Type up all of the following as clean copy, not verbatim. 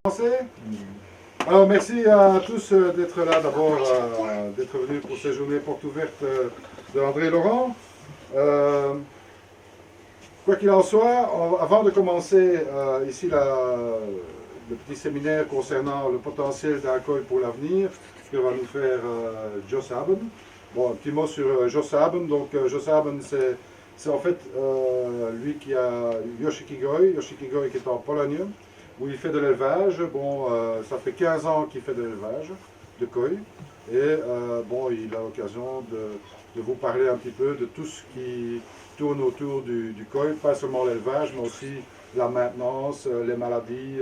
commencer. Alors merci à tous d'être là, d'abord d'être venus pour ces journées portes ouvertes de André Laurent. Quoi qu'il en soit, avant de commencer ici le petit séminaire concernant le potentiel d'Alcool pour l'avenir, que va nous faire Joss Haben. Bon, un petit mot sur Joss Haben. Donc Joss Haben, c'est en fait lui qui a Yoshikigoi qui est en Pologne, où il fait de l'élevage. Bon, ça fait 15 ans qu'il fait de l'élevage de koi. Et bon, il a l'occasion de vous parler un petit peu de tout ce qui tourne autour du koi, pas seulement l'élevage, mais aussi la maintenance, les maladies,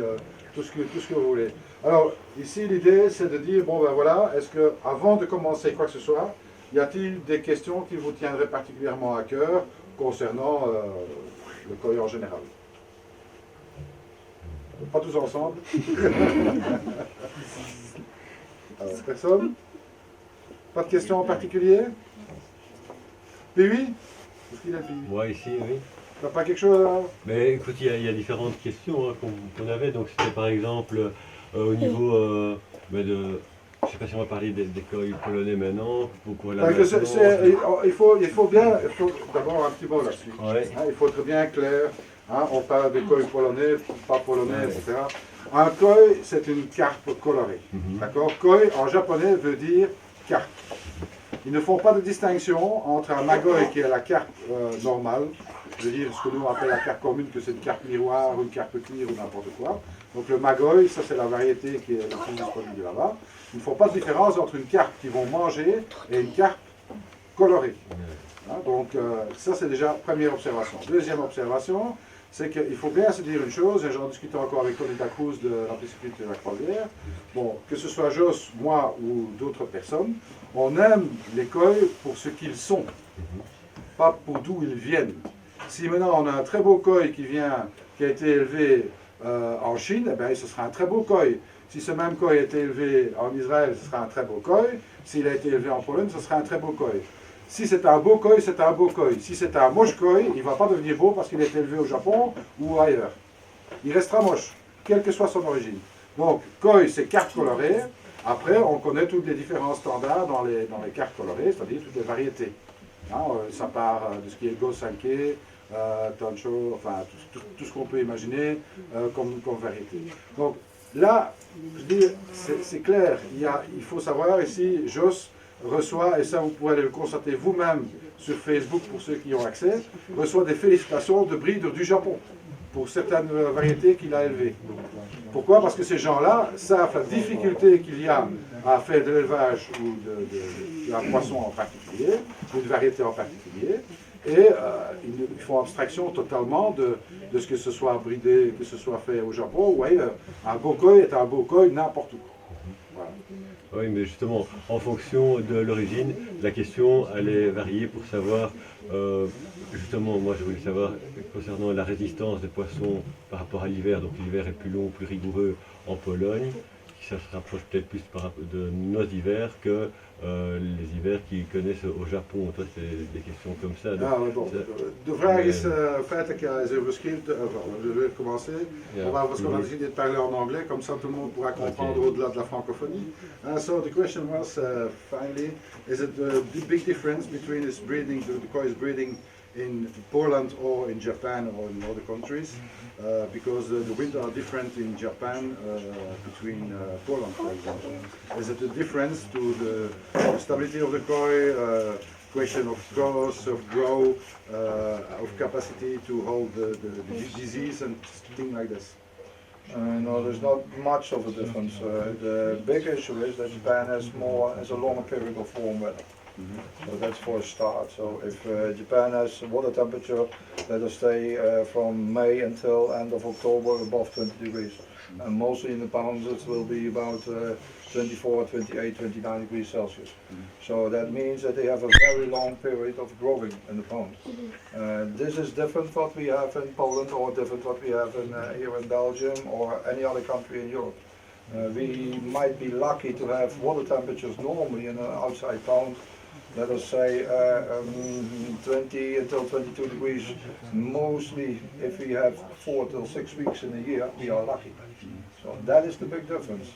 tout ce que vous voulez. Alors, ici, l'idée, c'est de dire, bon ben voilà, est-ce que avant de commencer quoi que ce soit, y a-t-il des questions qui vous tiendraient particulièrement à cœur concernant le koi en général? Pas tous ensemble. Alors, personne? Pas de questions en particulier? Puis est-ce qu'il a dit? Moi ici, oui. T'as pas quelque chose à... Mais écoute, il y a différentes questions hein, qu'on avait. Donc c'était par exemple au niveau de... Je ne sais pas si on va parler des koi polonais maintenant, pour la maintenance. Il faut d'abord un petit mot là-dessus. Ouais. Hein, il faut être bien clair. Hein, on parle de koi polonais, pas polonais, etc. Un koi, c'est une carpe colorée. D'accord? Koi, en japonais, veut dire carpe. Ils ne font pas de distinction entre un magoi qui est la carpe normale, je veux dire ce que nous on appelle la carpe commune, que c'est une carpe miroir, une carpe cuir ou n'importe quoi. Donc le magoi, ça c'est la variété qui est la plus disponible là-bas. Ils ne font pas de différence entre une carpe qu'ils vont manger et une carpe colorée. Hein, donc ça c'est déjà première observation. Deuxième observation, c'est qu'il faut bien se dire une chose, et j'en discutais encore avec Conita Cruz de la pisciculture de la Croisière. Bon, que ce soit Joss, moi ou d'autres personnes, on aime les koi pour ce qu'ils sont, pas pour d'où ils viennent. Si maintenant on a un très beau koi qui a été élevé en Chine, eh bien, ce sera un très beau koi. Si ce même koi a été élevé en Israël, ce sera un très beau koi. S'il a été élevé en Pologne, ce sera un très beau koi. Si c'est un beau koi, c'est un beau koi. Si c'est un moche koi, il ne va pas devenir beau parce qu'il a été élevé au Japon ou ailleurs. Il restera moche, quelle que soit son origine. Donc, koi, c'est carte colorée. Après, on connaît tous les différents standards dans les cartes colorées, c'est-à-dire toutes les variétés. Hein, ça part de ce qui est Go-Sanke, Tancho, enfin tout ce qu'on peut imaginer comme variété. Donc là, je dis, c'est clair, il faut savoir ici, Joss reçoit, et ça vous pourrez le constater vous-même sur Facebook pour ceux qui y ont accès, reçoit des félicitations de breeders du Japon pour certaines variétés qu'il a élevées. Pourquoi? Parce que ces gens-là savent la difficulté qu'il y a à faire de l'élevage ou d'un poisson en particulier, ou de variété en particulier, et ils font abstraction totalement de ce que ce soit bridé, que ce soit fait au Japon ou ailleurs. Un beau koi est un beau koi n'importe où. Voilà. Oui, mais justement, en fonction de l'origine, la question allait varier pour savoir, justement, moi je voulais savoir concernant la résistance des poissons par rapport à l'hiver, donc l'hiver est plus long, plus rigoureux en Pologne, ça se rapproche peut-être plus de nos hivers que les hivers qu'ils connaissent au Japon. Toi, c'est des questions comme ça. Donc, bon. De vraag is feitelijk, is overschreven. Je vais commencer. Yeah. Parce qu'on a décidé de parler en anglais, comme ça tout le monde pourra comprendre au-delà de la francophonie. So the question was, finally, is it the big difference between this breeding, the koi is breeding in Poland or in Japan or in other countries? Because the winters are different in Japan between Poland, for example. Is it a difference to the stability of the koi, question of growth, of growth, of capacity to hold the disease and things like this? No, there's not much of a difference. The big issue is that Japan has a longer period of warm weather. So that's for a start. So if Japan has water temperature, let us say from May until end of October above 20 degrees. And mostly in the ponds it will be about 24, 28, 29 degrees Celsius. So that means that they have a very long period of growing in the pond. This is different what we have in Poland or different what we have here in Belgium or any other country in Europe. We might be lucky to have water temperatures normally in an outside pond, let us say 20 until 22 degrees. Mostly if we have 4 till 6 weeks in a year, we are lucky. So that is the big difference.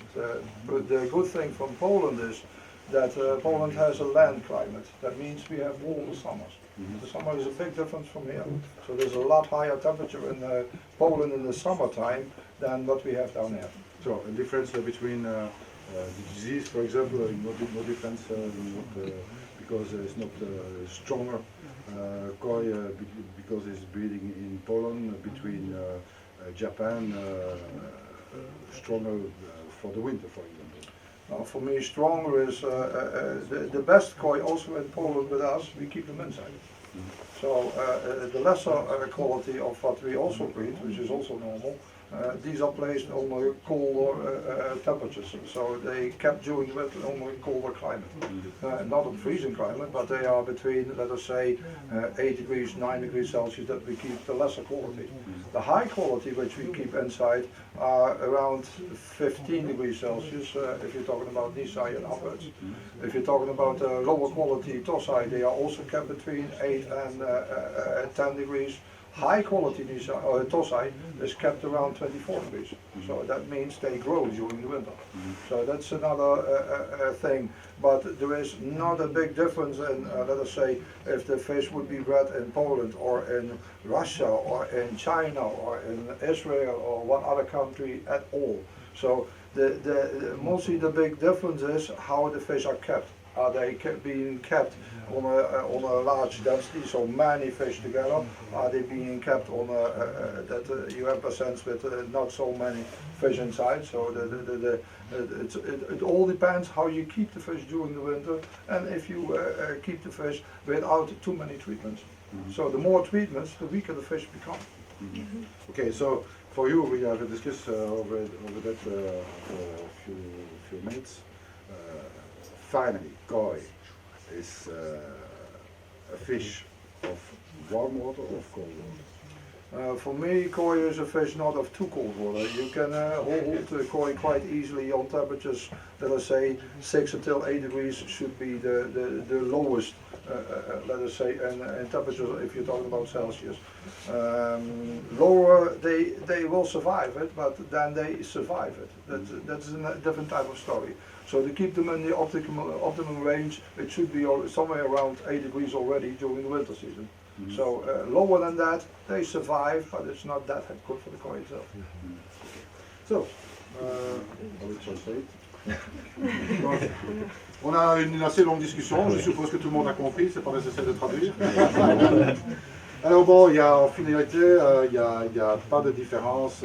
But the good thing from Poland is that Poland has a land climate. That means we have warmer summers. The summer is a big difference from here. So there's a lot higher temperature in Poland in the summertime than what we have down here. So a difference between the disease, for example, no difference because it's not stronger koi because it's breeding in Poland between Japan stronger for the winter, for example. For me, stronger is the best koi also in Poland with us. We keep them inside. So the lesser quality of what we also breed, which is also normal, these are placed on colder temperatures. So they kept during the winter on a colder climate. Not a freezing climate, but they are between, let us say, 8 degrees, 9 degrees Celsius that we keep the lesser quality. The high quality which we keep inside are around 15 degrees Celsius if you're talking about Nisai and upwards. If you're talking about lower quality Tosai, they are also kept between 8 and 10 degrees. High quality Tosai is kept around 24 degrees. So that means they grow during the winter. So that's another thing. But there is not a big difference in, let us say, if the fish would be bred in Poland or in Russia or in China or in Israel or one other country at all. So mostly the big difference is how the fish are kept. Are they being kept on a large density, so many fish together? Are they being kept on that you have a sense with not so many fish inside? So it all depends how you keep the fish during the winter and if you keep the fish without too many treatments. So the more treatments, the weaker the fish become. Okay, so for you, we have discussed over that for a few minutes. Finally, koi is a fish of warm water or of cold water? For me, koi is a fish not of too cold water. You can hold koi quite easily on temperatures, let us say 6 until 8 degrees should be the lowest, let us say, in temperatures if you're talking about Celsius. Lower, they will survive it, but then they survive it. That's a different type of story. So to keep them in the optimum range, it should be somewhere around 8 degrees already during the winter season. So lower than that, they survive, but it's not that good for the koi itself. So, I will translate. Donc, on a une assez longue discussion, je suppose que tout le monde a compris, c'est pas nécessaire de traduire. Alors bon, il y a en finalité, il y a pas de différence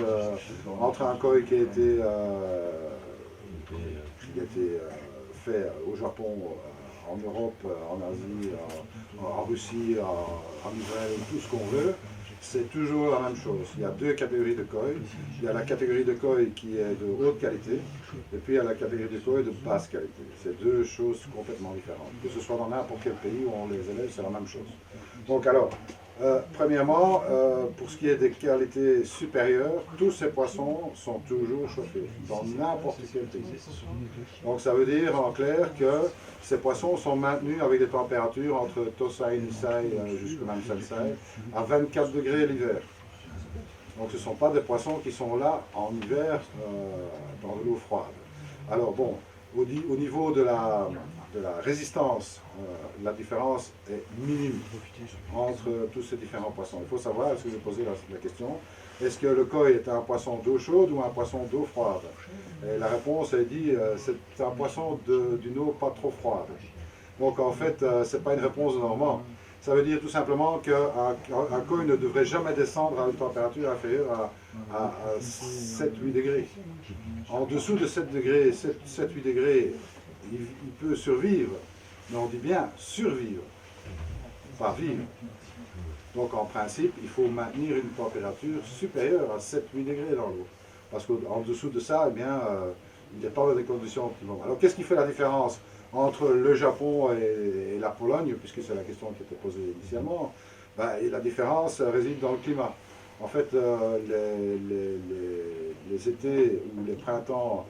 entre un koi qui a été fait au Japon, en Europe, en Asie, en Russie, en Israël, tout ce qu'on veut. C'est toujours la même chose. Il y a deux catégories de koi. Il y a la catégorie de koi qui est de haute qualité et puis il y a la catégorie de koi de basse qualité. C'est deux choses complètement différentes. Que ce soit dans n'importe quel pays où on les élève, c'est la même chose. Donc alors, premièrement, pour ce qui est des qualités supérieures, tous ces poissons sont toujours chauffés dans n'importe quel pays. Donc ça veut dire en clair que ces poissons sont maintenus avec des températures entre Tosai, Nisai jusqu'au même Sensai à 24 degrés l'hiver. Donc ce ne sont pas des poissons qui sont là en hiver dans de l'eau froide. Alors bon, au niveau de la résistance, la différence est minime entre tous ces différents poissons. Il faut savoir, est-ce que je posais la question, est-ce que le koi est un poisson d'eau chaude ou un poisson d'eau froide? Et la réponse est dit, c'est un poisson d'une eau pas trop froide. Donc en fait, ce n'est pas une réponse de Normand. Ça veut dire tout simplement qu'un koi ne devrait jamais descendre à une température inférieure à 7-8 degrés. En dessous de 7 degrés, 7-8 degrés, il peut survivre, mais on dit bien survivre, pas vivre. Donc en principe, il faut maintenir une température supérieure à 7-8 degrés dans l'eau. Parce qu'en dessous de ça, eh bien, il n'est pas dans des conditions optimales. Alors qu'est-ce qui fait la différence entre le Japon et la Pologne, puisque c'est la question qui était posée initialement? Et la différence réside dans le climat. En fait, les étés ou les printemps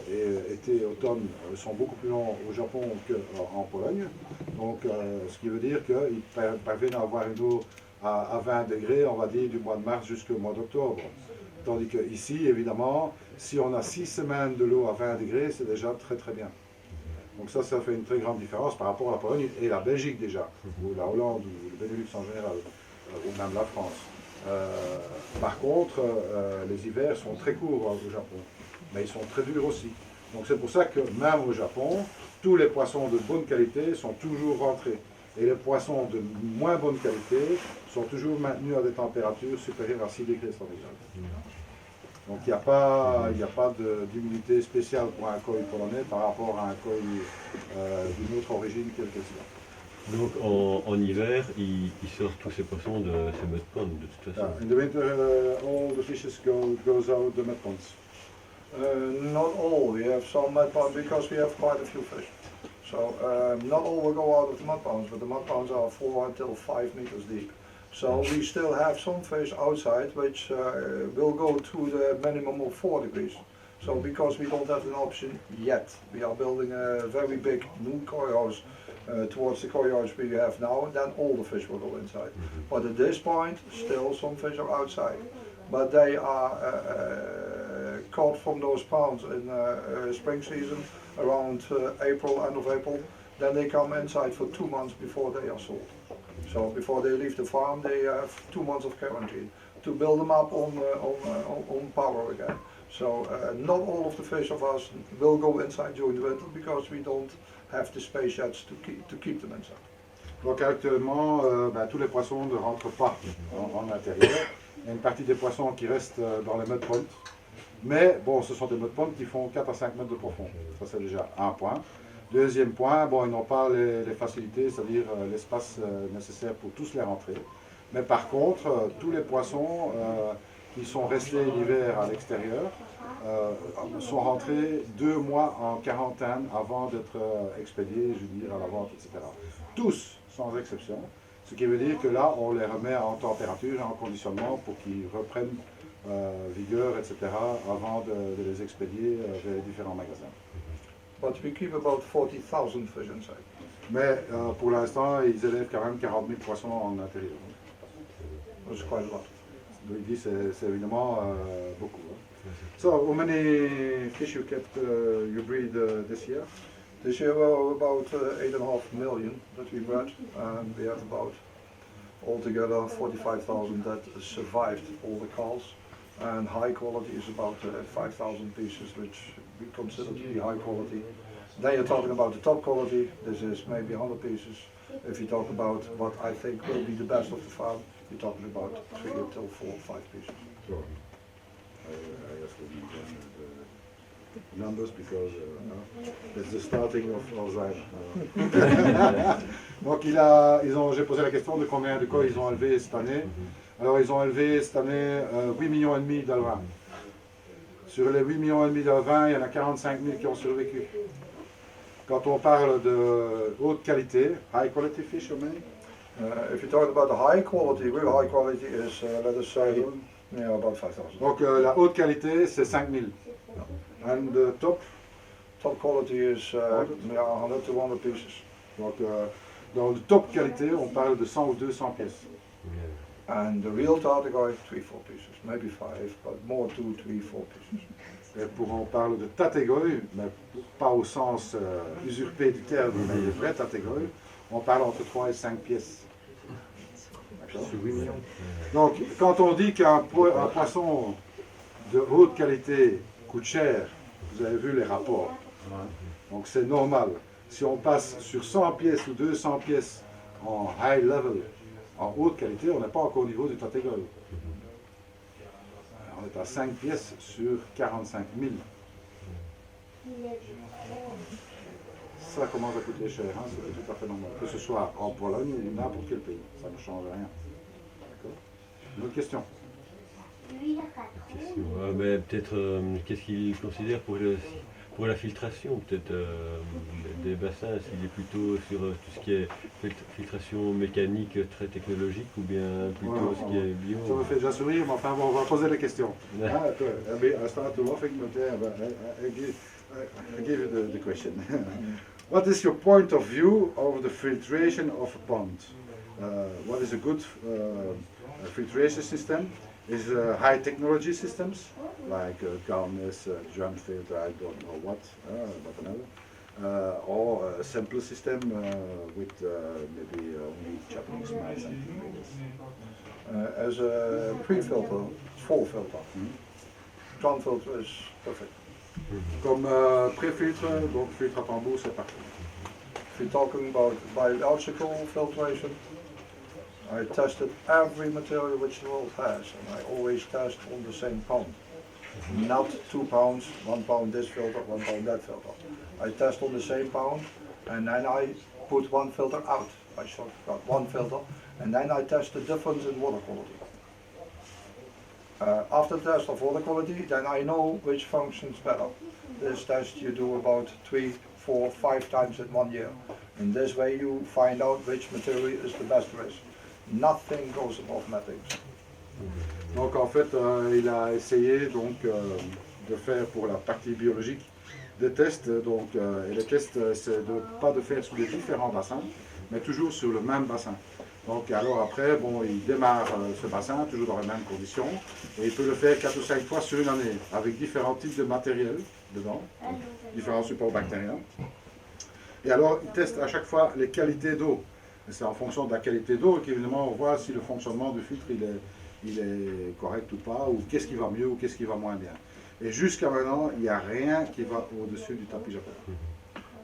et été, automne sont beaucoup plus longs au Japon qu'en Pologne. Donc, ce qui veut dire qu'ils parviennent à avoir une eau à 20 degrés, on va dire, du mois de mars jusqu'au mois d'octobre. Tandis que ici, évidemment, si on a 6 semaines de l'eau à 20 degrés, c'est déjà très très bien. Donc ça fait une très grande différence par rapport à la Pologne et la Belgique déjà, ou la Hollande, ou le Benelux en général, ou même la France. Par contre, les hivers sont très courts au Japon, mais ils sont très durs aussi. Donc c'est pour ça que même au Japon, tous les poissons de bonne qualité sont toujours rentrés. Et les poissons de moins bonne qualité sont toujours maintenus à des températures supérieures à 6 degrés centigrades. Donc il n'y a pas d'humidité spéciale pour un koi polonais par rapport à un koi d'une autre origine quelle qu'elle soit. Donc en hiver, il sort tous ces poissons de ces mud ponds de toute façon. In the winter, all the fishes goes out the mud ponds. Not all. We have some mud ponds because we have quite a few fish. So not all will go out of the mud ponds, but the mud ponds are 4 until 5 meters deep. So we still have some fish outside which will go to the minimum of 4 degrees. So because we don't have an option yet, we are building a very big new koi house towards the koi house we have now, and then all the fish will go inside. But at this point, still some fish are outside. But they are caught from those ponds in spring season around April, end of April. Then they come inside for 2 months before they are sold. So before they leave the farm, they have 2 months of quarantine to build them up on power again. So not all of the fish of us will go inside during the winter because we don't have the space yet to keep them inside. Donc actuellement, tous les poissons ne rentrent pas en intérieur. Il y a une partie des poissons qui restent dans les mud ponds. Mais bon, ce sont des mud ponds qui font 4 à 5 mètres de profond. Ça c'est déjà un point. Deuxième point, bon, ils n'ont pas les facilités, c'est-à-dire l'espace nécessaire pour tous les rentrer. Mais par contre, tous les poissons qui sont restés l'hiver à l'extérieur sont rentrés 2 mois en quarantaine avant d'être expédiés, je veux dire, à la vente, etc. Tous, sans exception. Ce qui veut dire que là, on les remet en température et en conditionnement pour qu'ils reprennent vigueur, etc. avant de les expédier vers les différents magasins. But we keep about 40,000 fish inside. Mais pour l'instant, ils élèvent quand même 40 000 poissons en intérieur. That's quite a lot. Donc il dit c'est évidemment beaucoup. Hein. So, how many fish you kept, you breed this year? This year we're about 8.5 million that we bred, and we have about altogether 45,000 that survived all the calls. And high quality is about 5,000 pieces, which we consider to be high quality. Then you're talking about the top quality. This is maybe 100 pieces. If you talk about what I think will be the best of the farm, you're talking about 3 until 4 or 5 pieces. Sure. I asked the numbers because it's the starting of Alzheimer. Donc j'ai posé la question de combien de koi ils ont élevé cette année. Alors ils ont élevé cette année 8,5 millions d'alevins. Sur les 8,5 millions d'alevins, il y en a 45 000 qui ont survécu. Quand on parle de haute qualité, high quality fish, how many? If you talk about the high quality, real high quality is, let us say, about 5,000. Donc la haute qualité, c'est 5 000. And the top? Top quality is 100 to 100 pieces. Donc dans le top qualité, on parle de 100 ou 200 pièces. And the real Tategoi, 3-4 pieces, maybe 5, but more 2, 3, 4 pieces. Et on parle de Tategoi, mais pas au sens usurpé du terme, mais le vrai Tategoi, on parle entre 3 et 5 pièces. D'accord. Donc, quand on dit qu'un poisson de haute qualité coûte cher, vous avez vu les rapports. Donc c'est normal. Si on passe sur 100 pièces ou 200 pièces en high level, en haute qualité, on n'est pas encore au niveau du Tategoi. On est à 5 pièces sur 45 000. Ça commence à coûter cher, hein, c'est tout à fait normal. Que ce soit en Pologne ou n'importe quel pays, ça ne change rien. D'accord. Une autre question? Mais peut-être, qu'est-ce qu'il considère pour la filtration, peut-être des bassins, s'il est plutôt sur tout ce qui est filtration mécanique très technologique ou bien plutôt ce qui est bio? Ça me fait déjà sourire, mais enfin on va poser les questions. I start to laughing, but I give you the question. What is your point of view of the filtration of a pond? What is a good filtration system? is high technology systems like calmness, drum filter, I don't know what, but another, or a simple system with maybe only Japanese mice and things like this. As a pre-filter, full filter. Drum filter is perfect. Comme pré-filtre, donc filtre à tambour, c'est parfait. If you're talking about biological filtration, I tested every material which the world has, and I always test on the same pound. Not 2 pounds, 1 pound this filter, 1 pound that filter. I test on the same pound, and then I put one filter out. I sort of got one filter, and then I test the difference in water quality. After the test of water quality, then I know which functions better. This test you do about 3, 4, 5 times in 1 year. In this way you find out which material is the best risk. Nothing goes above matrix. Donc en fait, il a essayé donc de faire pour la partie biologique des tests. Donc, et les tests, c'est pas de faire sur les différents bassins, mais toujours sur le même bassin. Donc alors après, bon, il démarre ce bassin, toujours dans les mêmes conditions, et il peut le faire 4 ou 5 fois sur une année, avec différents types de matériel dedans, différents supports bactériens. Et alors, il teste à chaque fois les qualités d'eau. Et c'est en fonction de la qualité d'eau qu'évidemment on voit si le fonctionnement du filtre il est correct ou pas, ou qu'est-ce qui va mieux ou qu'est-ce qui va moins bien. Et jusqu'à maintenant, il n'y a rien qui va au-dessus du tapis japonais.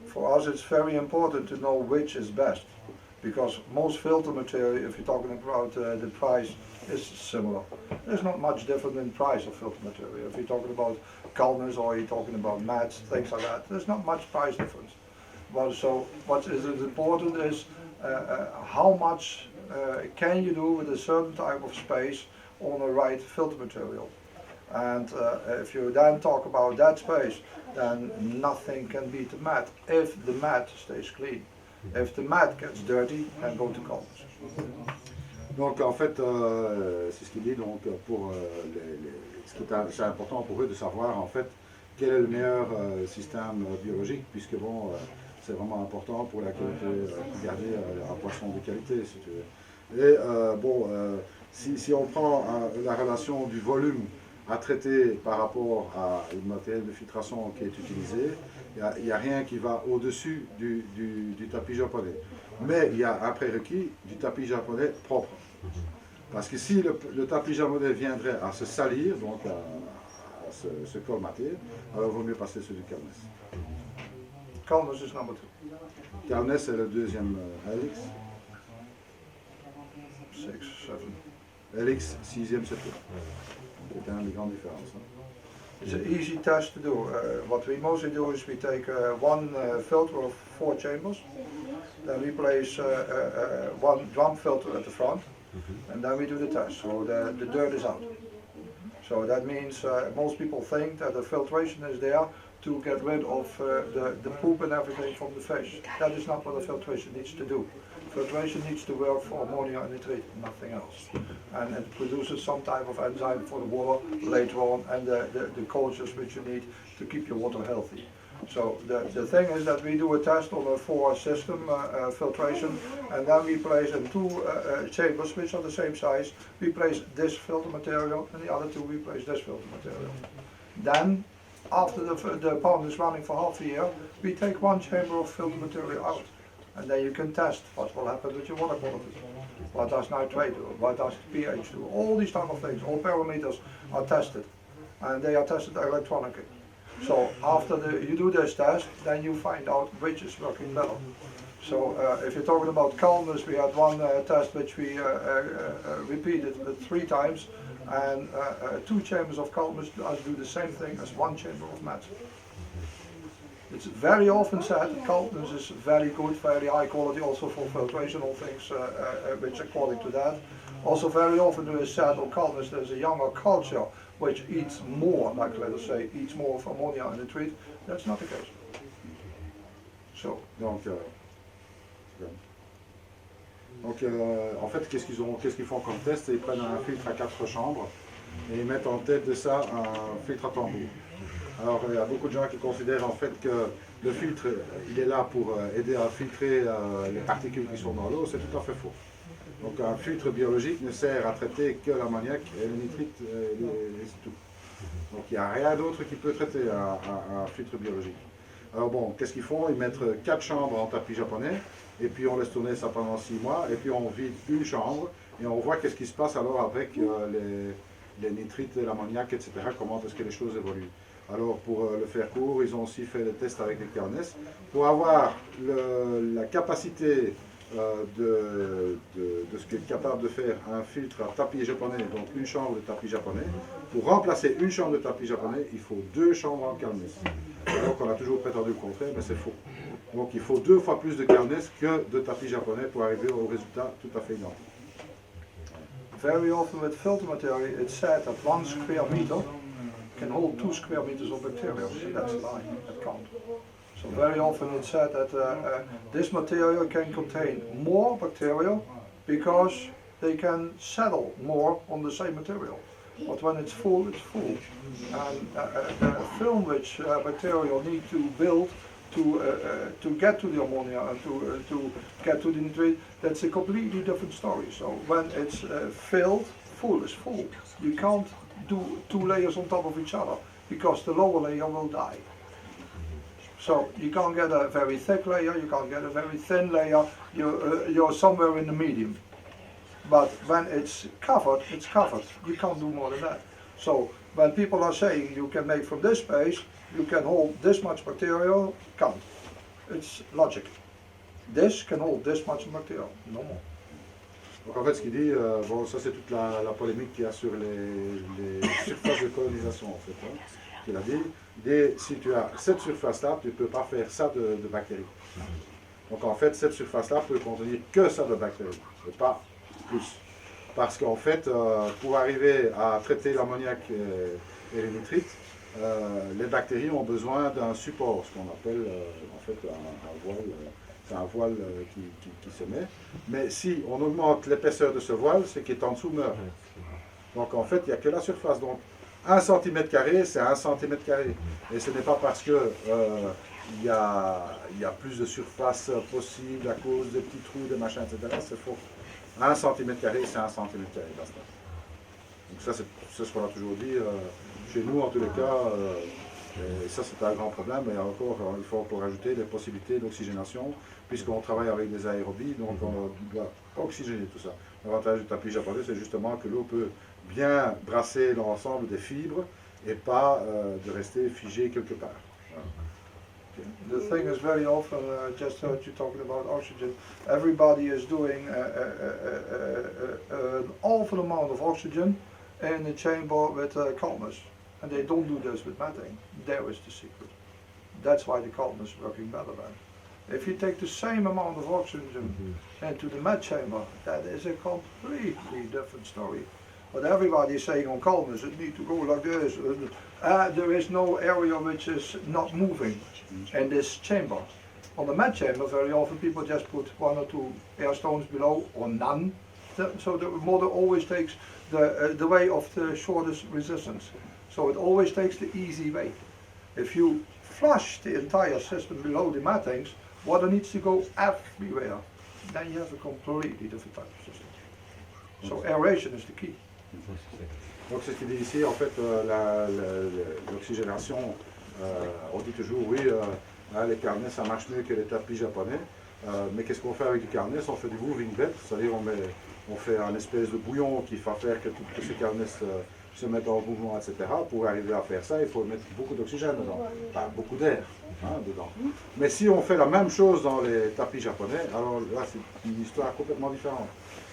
For us it's very important to know which is best, because most filter material, if you're talking about the price, is similar. There's not much different in price of filter material. If you're talking about calmness or you're talking about mats, things like that, there's not much price difference. Well, so what is important is how much can you do with a certain type of space on the right filter material. And if you then talk about that space, then nothing can beat the mat if the mat stays clean. If the mat gets dirty, then go to calmness. Donc en fait, c'est ce qu'il dit, donc pour c'est important pour eux de savoir en fait quel est le meilleur système biologique, puisque bon, c'est vraiment important pour la qualité, pour garder un poisson de qualité, si tu veux. Et bon, si on prend la relation du volume à traiter par rapport à une matériel de filtration qui est utilisé, il n'y a rien qui va au-dessus du tapis japonais. Mais il y a un prérequis du tapis japonais propre. Parce que si le tapis japonais viendrait à se salir, donc à se colmater, alors il vaut mieux passer sur du calmness. Calmness is number 2. Calmness c'est le deuxième Helix. 6, 7. Helix, 6e, 7e. C'est une grande différence. It's an easy test to do. What we mostly do is we take one filter of 4 chambers, then we place one drum filter at the front, and then we do the test, so the dirt is out. So that means most people think that the filtration is there to get rid of the poop and everything from the fish. That is not what the filtration needs to do. Filtration needs to work for ammonia and nitrate, nothing else. And it produces some type of enzyme for the water later on, and the cultures which you need to keep your water healthy. So the thing is that we do a test on a 4 system filtration, and then we place in 2 chambers which are the same size. We place this filter material, and the other 2 we place this filter material. Then, after the pond is running for half a year, we take 1 chamber of filter material out. And then you can test what will happen with your water quality. What does nitrate do? What does pH do? All these type of things, all parameters are tested. And they are tested electronically. So after you do this test, then you find out which is working better. So if you're talking about calmness, we had one test which we repeated 3 times. And 2 chambers of calmness do the same thing as 1 chamber of mat. It's very often said calmness is very good, very high quality also for filtrational things, which according to that. Also very often it is said on calmness there's a younger culture which eats more, like let us say, eats more of ammonia and nitrate. That's not the case. So. Donc en fait, qu'est-ce qu'ils font comme test? Ils prennent un filtre à 4 chambres et ils mettent en tête de ça un filtre à tambour. Alors il y a beaucoup de gens qui considèrent en fait que le filtre il est là pour aider à filtrer les particules qui sont dans l'eau, c'est tout à fait faux. Donc un filtre biologique ne sert à traiter que l'ammoniac et le nitrite et c'est tout. Donc il n'y a rien d'autre qui peut traiter un filtre biologique. Alors bon, qu'est-ce qu'ils font? Ils mettent 4 chambres en tapis japonais, et puis on laisse tourner ça pendant 6 mois, et puis on vide une chambre, et on voit qu'est-ce qui se passe alors avec les nitrites, l'ammoniac, etc., comment est-ce que les choses évoluent. Alors pour le faire court, ils ont aussi fait des tests avec les Cairnes, pour avoir la capacité de ce qu'est capable de faire un filtre à tapis japonais, donc une chambre de tapis japonais. Pour remplacer une chambre de tapis japonais, il faut 2 chambres en Cairnes. Alors qu'on a toujours prétendu le contraire, mais c'est faux. Donc il faut 2 fois plus de Cairnes que de tapis japonais pour arriver au résultat tout à fait identique. Very often with filter material, it's said that 1 square meter can hold 2 square meters of bacteria. So that's a lie. That can't. So very often it's said that this material can contain more bacteria because they can settle more on the same material. But when it's full, it's full. And the film-rich bacteria need to build to get to the ammonia and to get to the nitrate. That's a completely different story. So when it's filled, full is full. You can't do 2 layers on top of each other because the lower layer will die. So you can't get a very thick layer, you can't get a very thin layer, you're somewhere in the medium. But when it's covered, it's covered. You can't do more than that. So when people are saying you can make from this space, you can hold this much material, can't. It's logic. This can hold this much material, no more. Donc en fait ce qu'il dit, bon ça c'est toute la polémique qu'il y a sur les surfaces de colonisation en fait. Hein, qu'il a dit, si tu as cette surface-là, tu ne peux pas faire ça de bactéries. Donc en fait cette surface-là peut contenir que ça de bactéries, et pas plus. Parce qu'en fait, pour arriver à traiter l'ammoniac et les nitrites, les bactéries ont besoin d'un support, ce qu'on appelle en fait un voile. C'est un voile qui se met. Mais si on augmente l'épaisseur de ce voile, ce qui est en dessous meurt. Donc en fait, il n'y a que la surface. Donc 1 cm², c'est 1 cm². Et ce n'est pas parce que il y a plus de surface possible à cause des petits trous, des machins, etc. C'est faux. 1 cm², c'est 1 cm². Basta. Donc ça, c'est ce qu'on a toujours dit. Chez nous, en tous les cas, et ça c'est un grand problème, et encore, il faut encore rajouter les possibilités d'oxygénation, puisqu'on travaille avec des aérobies, donc on doit oxygéner tout ça. L'avantage du tapis japonais, c'est justement que l'eau peut bien brasser l'ensemble des fibres, et pas de rester figée quelque part. The thing is very often, just heard you talking about oxygen, everybody is doing an awful amount of oxygen in the chamber with calmness. And they don't do this with methane. There is the secret. That's why the calmness is working better then. If you take the same amount of oxygen into the meth chamber, that is a completely different story. But everybody is saying on calmness, it needs to go like this. There is no area which is not moving in this chamber. On the meth chamber, very often people just put 1 or 2 air stones below, or none. So the model always takes the way of the shortest resistance. So it always takes the easy way. If you flush the entire system below the methanes, water needs to go everywhere. Then you have a completely different type of system. So aeration is the key. Donc c'est ce qu'il dit ici, en fait, l'oxygénation, on dit toujours, oui, les carnets ça marche mieux que les tapis japonais, mais qu'est-ce qu'on fait avec les carnets? On fait du moving bed, c'est-à-dire on fait un espèce de bouillon qui va faire que tous ces carnets se mettent en mouvement, etc. Pour arriver à faire ça, il faut mettre beaucoup d'oxygène dedans, enfin, beaucoup d'air dedans. Mais si on fait la même chose dans les tapis japonais, alors là c'est une histoire complètement différente.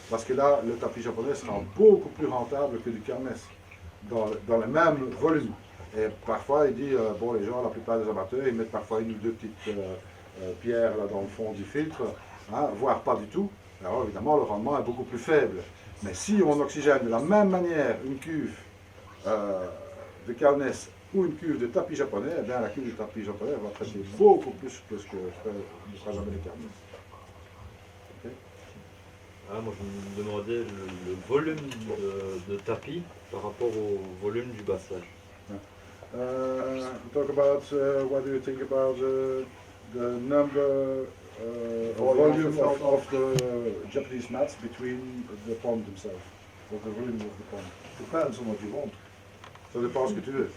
Parce que là, le tapis japonais sera beaucoup plus rentable que du Cairnes, dans le même volume. Et parfois, il dit, bon, les gens, la plupart des amateurs, ils mettent parfois 1 ou 2 petites pierres là dans le fond du filtre, voire pas du tout. Alors évidemment, le rendement est beaucoup plus faible. Mais si on oxygène de la même manière une cuve de Cairnes ou une cuve de tapis japonais, eh bien la cuve de tapis japonais va traiter beaucoup plus que ce que ne fera jamais les Cairnes. Moi je me demandais le volume de tapis par rapport au volume du bassin. Talk about what do you think about the number volume of the Japanese mats between the pond themselves, or the volume of the pond. Depends on what you want. Ça dépend ce que tu veux.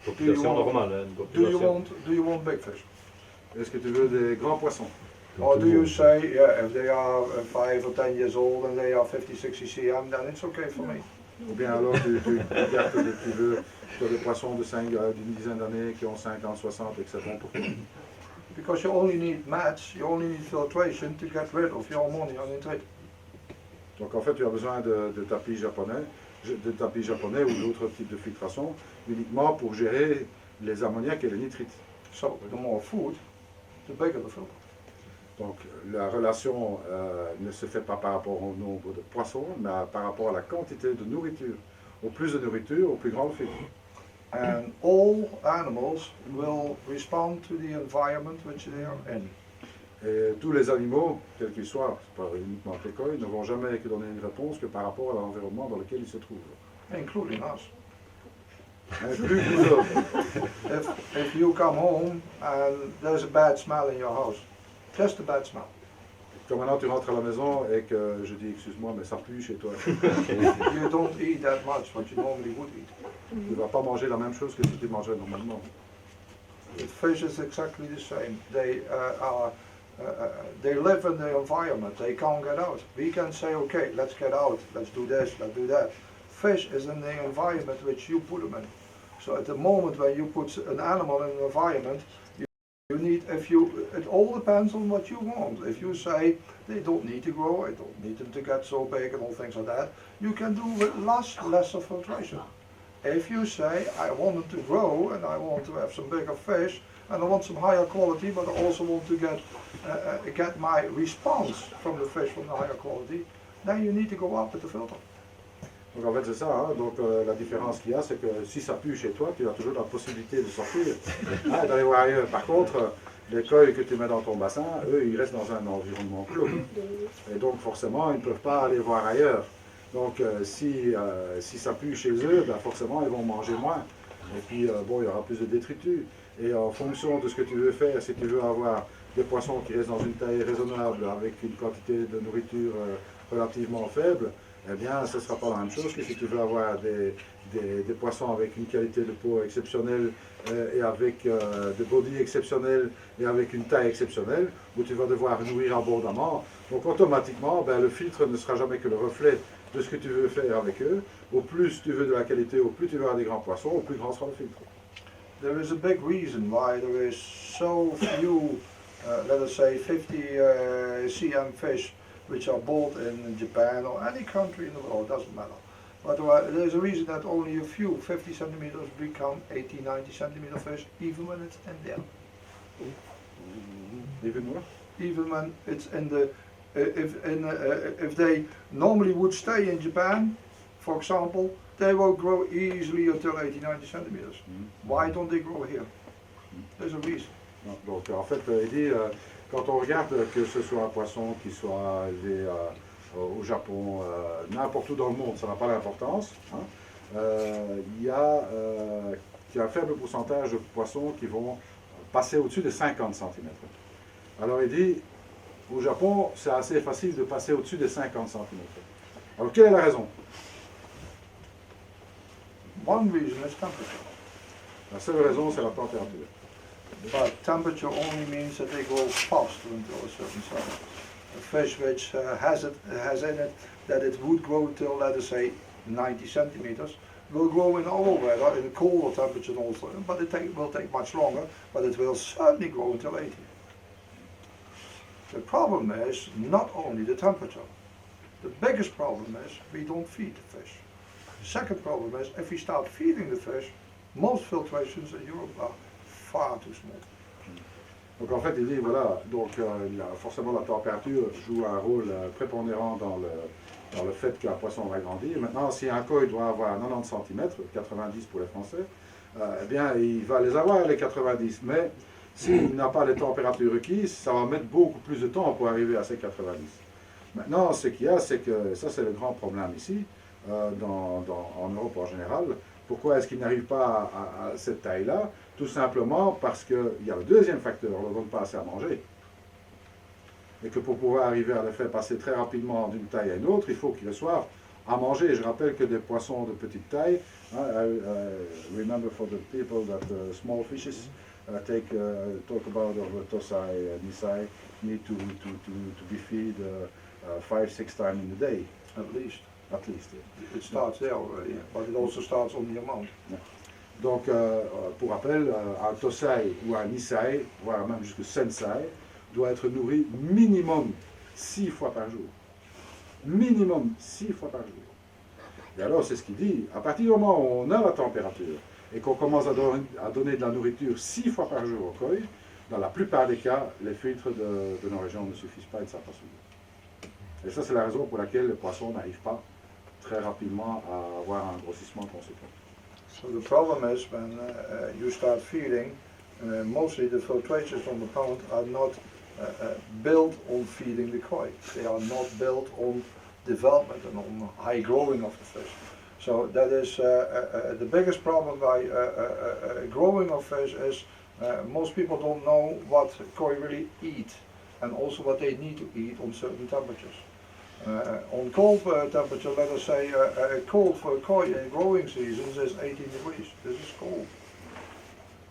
Population normale, hein, une population. Do you want big fish? Est-ce que tu veux des grands poissons? Or do you say, yeah, if they are 5 or 10 years old and they are 50, 60 cm, then it's okay for me. Ou bien alors tu regardes que tu veux des poissons d'une dizaine d'années qui ont 50, 60 et que c'est bon pour toi. Because you only need mats, you only need filtration to get rid of your ammonia and nitrate. Donc en fait tu as besoin de tapis japonais ou d'autres types de filtration uniquement pour gérer les ammoniaques et les nitrites. So the more food, the bigger the filter. Donc la relation ne se fait pas par rapport au nombre de poissons, mais par rapport à la quantité de nourriture. Au plus de nourriture, au plus grand le filtre. And all animals will respond to the environment which they are in. Et tous les animaux, quels qu'ils soient, pas uniquement les koi, ne vont jamais donner une réponse que par rapport à l'environnement dans lequel ils se trouvent. Including us. Plus que nous autres. If you come home and there's a bad smell in your house, just a bad smell. Quand maintenant tu rentres à la maison et que je dis excuse-moi mais ça pue chez toi. You don't eat that much what you normally would eat. Tu ne vas pas manger la même chose que si tu mangeais normalement. The fish is exactly the same. They live in the environment. They can't get out. We can say, okay, let's get out. Let's do this. Let's do that. Fish is in the environment which you put them in. So at the moment when you put an animal in an environment, you need, it all depends on what you want. If you say they don't need to grow, I don't need them to get so big and all things like that, you can do with lesser filtration. If you say I want them to grow and I want to have some bigger fish and I want some higher quality, but I also want to get my response from the fish from the higher quality, then you need to go up with the filter. Donc en fait c'est ça, hein? Donc la différence qu'il y a c'est que si ça pue chez toi, tu as toujours la possibilité de sortir, hein, d'aller voir ailleurs. Par contre, les koi que tu mets dans ton bassin, eux ils restent dans un environnement clos. Et donc forcément ils ne peuvent pas aller voir ailleurs. Donc si ça pue chez eux, ben, forcément ils vont manger moins. Et puis bon, il y aura plus de détritus. Et en fonction de ce que tu veux faire, si tu veux avoir des poissons qui restent dans une taille raisonnable avec une quantité de nourriture relativement faible, eh bien, ce ne sera pas la même chose que si tu veux avoir des poissons avec une qualité de peau exceptionnelle et avec des bodies exceptionnels et avec une taille exceptionnelle, où tu vas devoir nourrir abondamment. Donc automatiquement, ben, le filtre ne sera jamais que le reflet de ce que tu veux faire avec eux. Au plus tu veux de la qualité, au plus tu veux avoir des grands poissons, au plus grand sera le filtre. There is a big reason why there is so few, let us say 50 cm fish which are bought in Japan or any country in the world, doesn't matter. But there's a reason that only a few 50 centimeters become 80, 90 centimeter fish, even when it's in there. Even more? Even when it's in the, if they normally would stay in Japan, for example, they will grow easily until 80, 90 centimeters. Why don't they grow here? There's a reason. Donc en fait, il dit, quand on regarde que ce soit un poisson qui soit élevé au Japon, n'importe où dans le monde, ça n'a pas d'importance. Hein. Il y a un faible pourcentage de poissons qui vont passer au-dessus de 50 cm. Alors il dit, au Japon, c'est assez facile de passer au-dessus de 50 cm. Alors quelle est la raison? One reason is temperature. La seule raison, c'est la température. But temperature only means that they grow faster until a certain size. A fish which has in it that it would grow till, let us say, 90 centimeters, will grow in our weather, in a colder temperature also, but it will take much longer, but it will certainly grow until 80. The problem is not only the temperature. The biggest problem is we don't feed the fish. The second problem is if we start feeding the fish, most filtrations in Europe are far too small. Donc en fait, il dit, voilà, donc forcément la température joue un rôle prépondérant dans le fait qu'un poisson va grandir. Maintenant, si un koi doit avoir 90 cm, 90 pour les Français, eh bien, il va les avoir les 90. Mais s'il n'a pas les températures requises, ça va mettre beaucoup plus de temps pour arriver à ces 90. Maintenant, ce qu'il y a, c'est que, ça c'est le grand problème ici, en Europe en général. Pourquoi est-ce qu'il n'arrive pas à cette taille-là? Tout simplement parce qu'il y a le deuxième facteur, on ne donne pas assez à manger. et que pour pouvoir arriver à les faire passer très rapidement d'une taille à une autre, il faut qu'ils reçoivent à manger. Je rappelle que des poissons de petite taille, I remember for the people that small fishes talk about tosai, nisai, need to be fed 5-6 times in the day. At least. At least. Yeah. It starts there already, but it also starts on the amount. Donc, pour rappel, un tosai ou un nisai, voire même jusqu'au sensai, doit être nourri minimum 6 fois par jour. Minimum 6 fois par jour. Et alors, c'est ce qu'il dit, à partir du moment où on a la température et qu'on commence à donner de la nourriture 6 fois par jour au koi, dans la plupart des cas, les filtres de nos régions ne suffisent pas et ne savent pas suivre. Et ça, c'est la raison pour laquelle les poissons n'arrivent pas très rapidement à avoir un grossissement conséquent. So the problem is when you start feeding, mostly the filtrations from the pond are not built on feeding the koi. They are not built on development and on high growing of the fish. So that is the biggest problem by growing of fish is most people don't know what koi really eat and also what they need to eat on certain temperatures. On cold temperature, let us say cold for koi in growing seasons is 18 degrees. This is cold.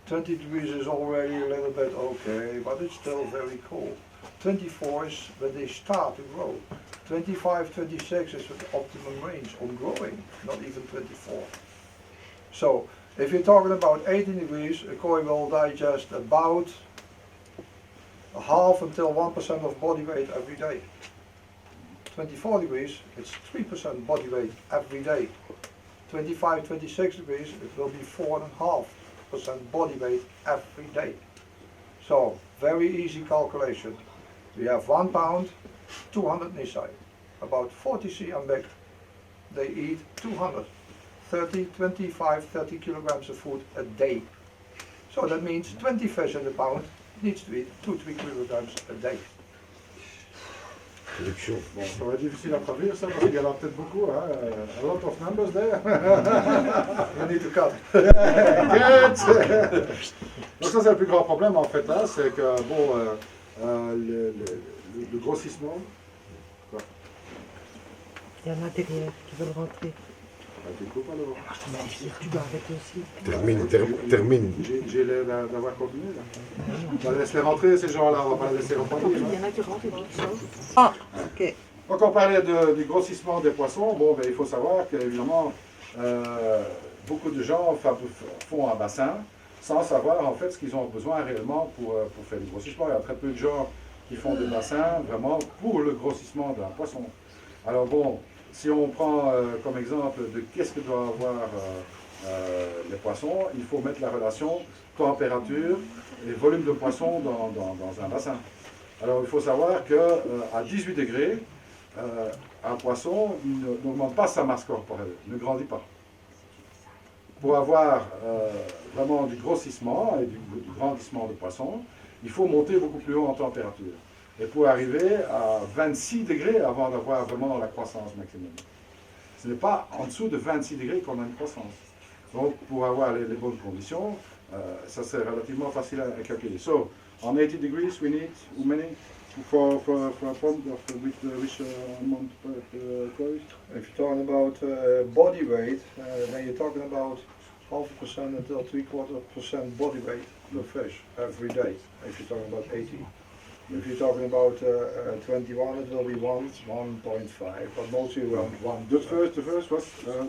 20 degrees is already a little bit okay, but it's still very cold. 24 is when they start to grow. 25, 26 is the optimum range on growing, not even 24. So, if you're talking about 18 degrees, a koi will digest about half until 1% of body weight every day. 24 degrees, it's 3% body weight every day. 25, 26 degrees, it will be 4.5% body weight every day. So, very easy calculation. We have 1 pound, 200 nisai, about 40 cm big. They eat 200, 30 kilograms of food a day. So that means 20 fish in the pound needs to eat 2-3 kilograms a day. Bon, ça va être difficile à traduire ça parce qu'il y en a peut-être beaucoup, hein? A lot of numbers there. You need to cut. Good. Donc ça c'est le plus grand problème en fait là, c'est que bon, le grossissement. Quoi? Il y en a derrière qui veulent rentrer. Tu coupes alors? Tu dois arrêter aussi. Termine. J'ai l'air d'avoir continué là. On va laisser rentrer ces gens-là, on va pas les laisser repartir. Il y en a qui rentrent et d'autres qui sortent. Ah, ok. Donc on parlait du grossissement des poissons. Bon, ben, il faut savoir qu'évidemment, beaucoup de gens font un bassin sans savoir en fait ce qu'ils ont besoin réellement pour faire du grossissement. Il y a très peu de gens qui font des bassins vraiment pour le grossissement d'un poisson. Alors bon, si on prend comme exemple de qu'est-ce que doivent avoir les poissons, il faut mettre la relation température et volume de poisson dans un bassin. Alors il faut savoir qu'à 18 degrés, un poisson n'augmente pas sa masse corporelle, ne grandit pas. Pour avoir vraiment du grossissement et du grandissement de poisson, il faut monter beaucoup plus haut en température. Et pour arriver à 26 degrés avant d'avoir vraiment la croissance maximum. Ce n'est pas en dessous de 26 degrés qu'on a une croissance. Donc pour avoir les bonnes conditions, ça c'est relativement facile à calculer. So, on 80 degrees we need, how many? For a pond of which amount per koi? If you're talking about body weight, then you're talking about 0.5% until 0.75% body weight per fish every day. If you're talking about 80. If you're talking about 21, it will be 1.5, but mostly around 1. The first was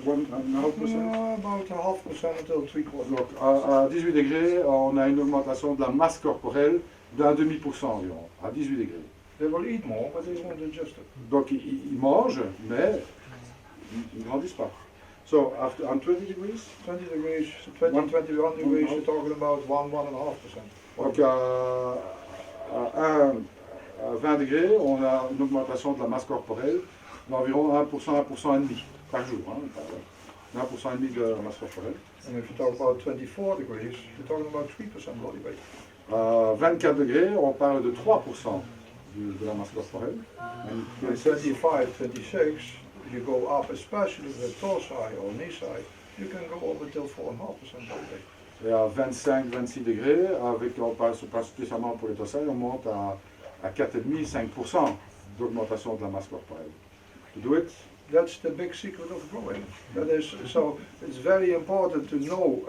1.5%. About 0.5% until 3/4. Donc à 18 degrés, on a une augmentation de la masse corporelle d'0,5% environ, à 18 degrés. They will eat more, but they won't digest it. Donc ils mangent, mais ils ne grandissent pas. So after on 20 degrees, 20 degrees, 21 degrees, you're talking about 1.5%. Donc à 20 degrés, on a une augmentation de la masse corporelle d'environ 1%, 1,5% par jour. 1,5% de la masse corporelle. And if you talk about 24 degrees, you're talking about 3% body weight. À 24 degrés, on parle de 3% de la masse corporelle. And 25, 26, you go up, especially with torsi or nisai, you can go up until 4.5% body weight. Et à 25-26 degrés, on passe spécialement pour les torsades, on monte à à 4,5-5% d'augmentation de la masse corporelle. To do it, That's the big secret of growing. That is, so it's very important to know.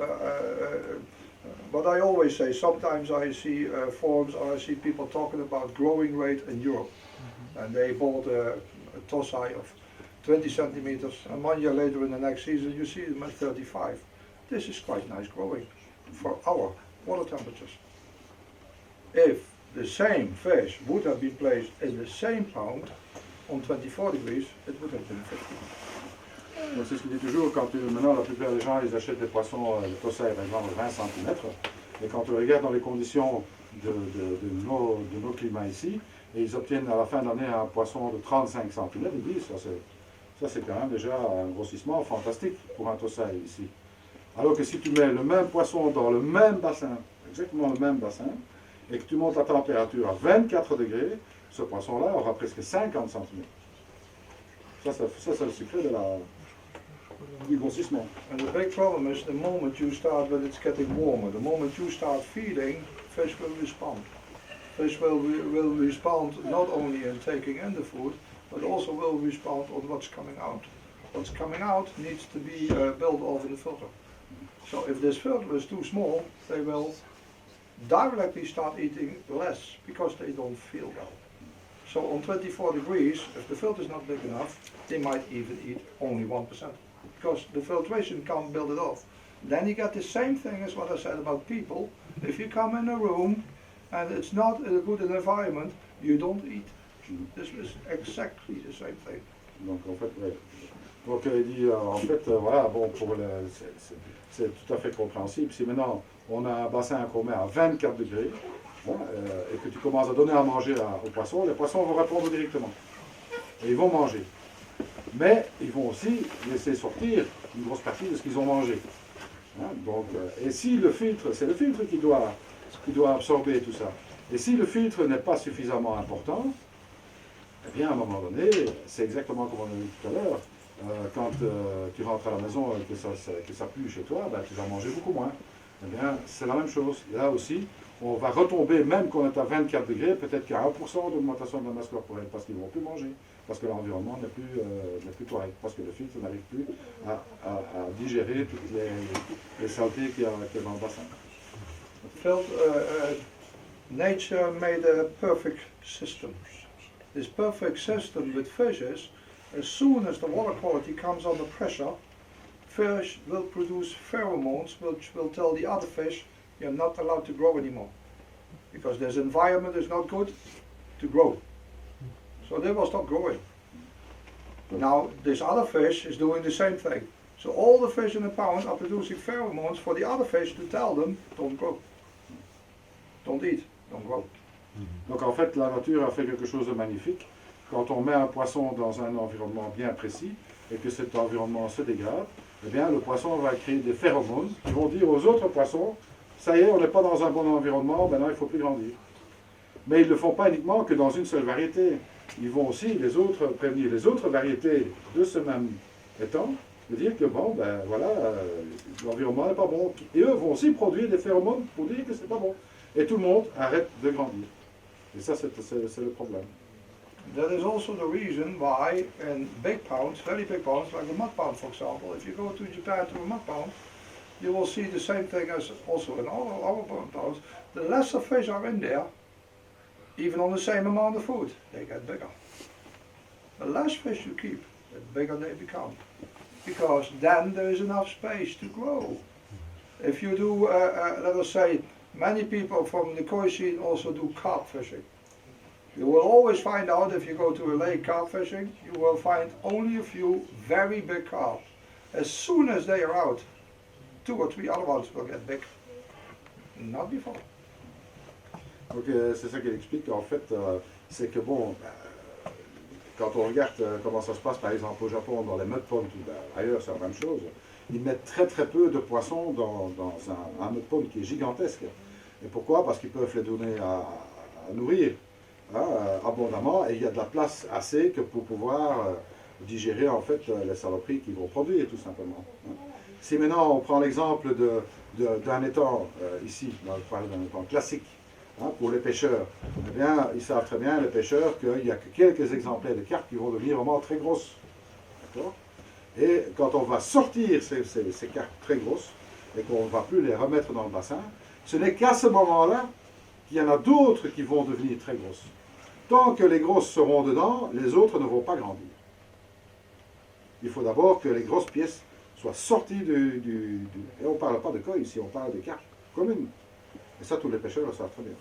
But I always say, sometimes I see forums or I see people talking about growing rate in Europe. And they bought a Tosai of 20 centimeters, and 1 year later in the next season you see them at 35. This is quite nice growing for our water temperatures. If the same fish would have been placed in the same pound on 24 degrees, it would have been 50. donc c'est ce que je dis toujours, quand maintenant la plupart des gens ils achètent des poissons de Tosai par exemple 20 cm, et quand on regarde dans les conditions de nos climats ici, et ils obtiennent à la fin de l'année un poisson de 35 cm, ils disent ça c'est quand même déjà un grossissement fantastique pour un Tosai ici. Alors que si tu mets le même poisson dans le même bassin, exactement le même bassin, et que tu montes la température à 24 degrés, ce poisson-là aura presque 50 cm. Ça c'est le secret du grossissement. And the big problem is the moment you start when it's getting warmer, the moment you start feeding, fish will respond. Fish will respond not only in taking in the food, but also will respond on what's coming out. What's coming out needs to be built off in the filter. So if this filter is too small, they will directly start eating less because they don't feel well. So on 24 degrees, if the filter is not big enough, they might even eat only 1%. Because the filtration can't build it off. Then you get the same thing as what I said about people. If you come in a room and it's not a good environment, you don't eat. This is exactly the same thing. Donc en fait, ouais. Donc il dit en fait voilà, bon c'est tout à fait compréhensible. Si maintenant on a un bassin qu'on met à 24 degrés, bon, et que tu commences à donner à manger aux poissons, les poissons vont répondre directement. Et ils vont manger. Mais ils vont aussi laisser sortir une grosse partie de ce qu'ils ont mangé. Hein, donc, et si le filtre, c'est le filtre qui doit absorber tout ça. Et si le filtre n'est pas suffisamment important, eh bien à un moment donné, c'est exactement comme on a dit tout à l'heure, quand tu rentres à la maison et que ça pue chez toi, ben, tu vas manger beaucoup moins. Eh bien, c'est la même chose. Là aussi, on va retomber, même quand on est à 24 degrés, peut-être qu'à 1% d'augmentation de la masse corporelle, parce qu'ils ne vont plus manger, parce que l'environnement n'est plus correct, parce que le filtre n'arrive plus à digérer toutes les saletés qu'il y a dans le bassin. Nature made a perfect system. This perfect system with fishes, as soon as the water quality comes under pressure, fish will produce pheromones which will tell the other fish you're not allowed to grow anymore. Because this environment is not good to grow. So they will stop growing. Now this other fish is doing the same thing. So all the fish in the pond are producing pheromones for the other fish to tell them, don't grow. Don't eat, don't grow. Donc en fait, la nature a fait quelque chose de magnifique. Quand on met un poisson dans un environnement bien précis et que cet environnement se dégrade, eh bien le poisson va créer des phéromones qui vont dire aux autres poissons, ça y est, on n'est pas dans un bon environnement, maintenant il ne faut plus grandir. Mais ils ne le font pas uniquement que dans une seule variété. Ils vont aussi prévenir les autres variétés de ce même étang, de dire que bon, ben voilà, l'environnement n'est pas bon. Et eux vont aussi produire des phéromones pour dire que c'est pas bon. Et tout le monde arrête de grandir. Et ça, c'est le problème. That is also the reason why in big ponds, very big ponds, like the mud pond for example, if you go to Japan to a mud pond, you will see the same thing as also in our ponds. The lesser fish are in there, even on the same amount of food, they get bigger. The less fish you keep, the bigger they become. Because then there is enough space to grow. If you do, let us say, many people from the koi scene also do carp fishing. You will always find out if you go to a lake carp fishing, you will find only a few very big carp. As soon as they are out, 2 or 3 other ones will get big. Not before. Donc c'est ça qu'il explique en fait, c'est que bon, quand on regarde comment ça se passe par exemple au Japon, dans les mud ponds, ailleurs c'est la même chose, ils mettent très très peu de poissons dans un mud pond qui est gigantesque. Et pourquoi? Parce qu'ils peuvent les donner à nourrir abondamment et il y a de la place assez que pour pouvoir digérer en fait les saloperies qu'ils vont produire tout simplement. Si maintenant on prend l'exemple d'un étang ici, on parle d'un étang classique, pour les pêcheurs, eh bien, ils savent très bien, les pêcheurs, qu'il n'y a que quelques exemplaires de carpes qui vont devenir vraiment très grosses. D'accord? Et quand on va sortir ces carpes très grosses, et qu'on ne va plus les remettre dans le bassin, ce n'est qu'à ce moment-là qu'il y en a d'autres qui vont devenir très grosses. Tant que les grosses seront dedans, les autres ne vont pas grandir. Il faut d'abord que les grosses pièces soient sorties et on ne parle pas de koi ici, on parle de carpes communes. Et ça, tous les pêcheurs le savent très bien.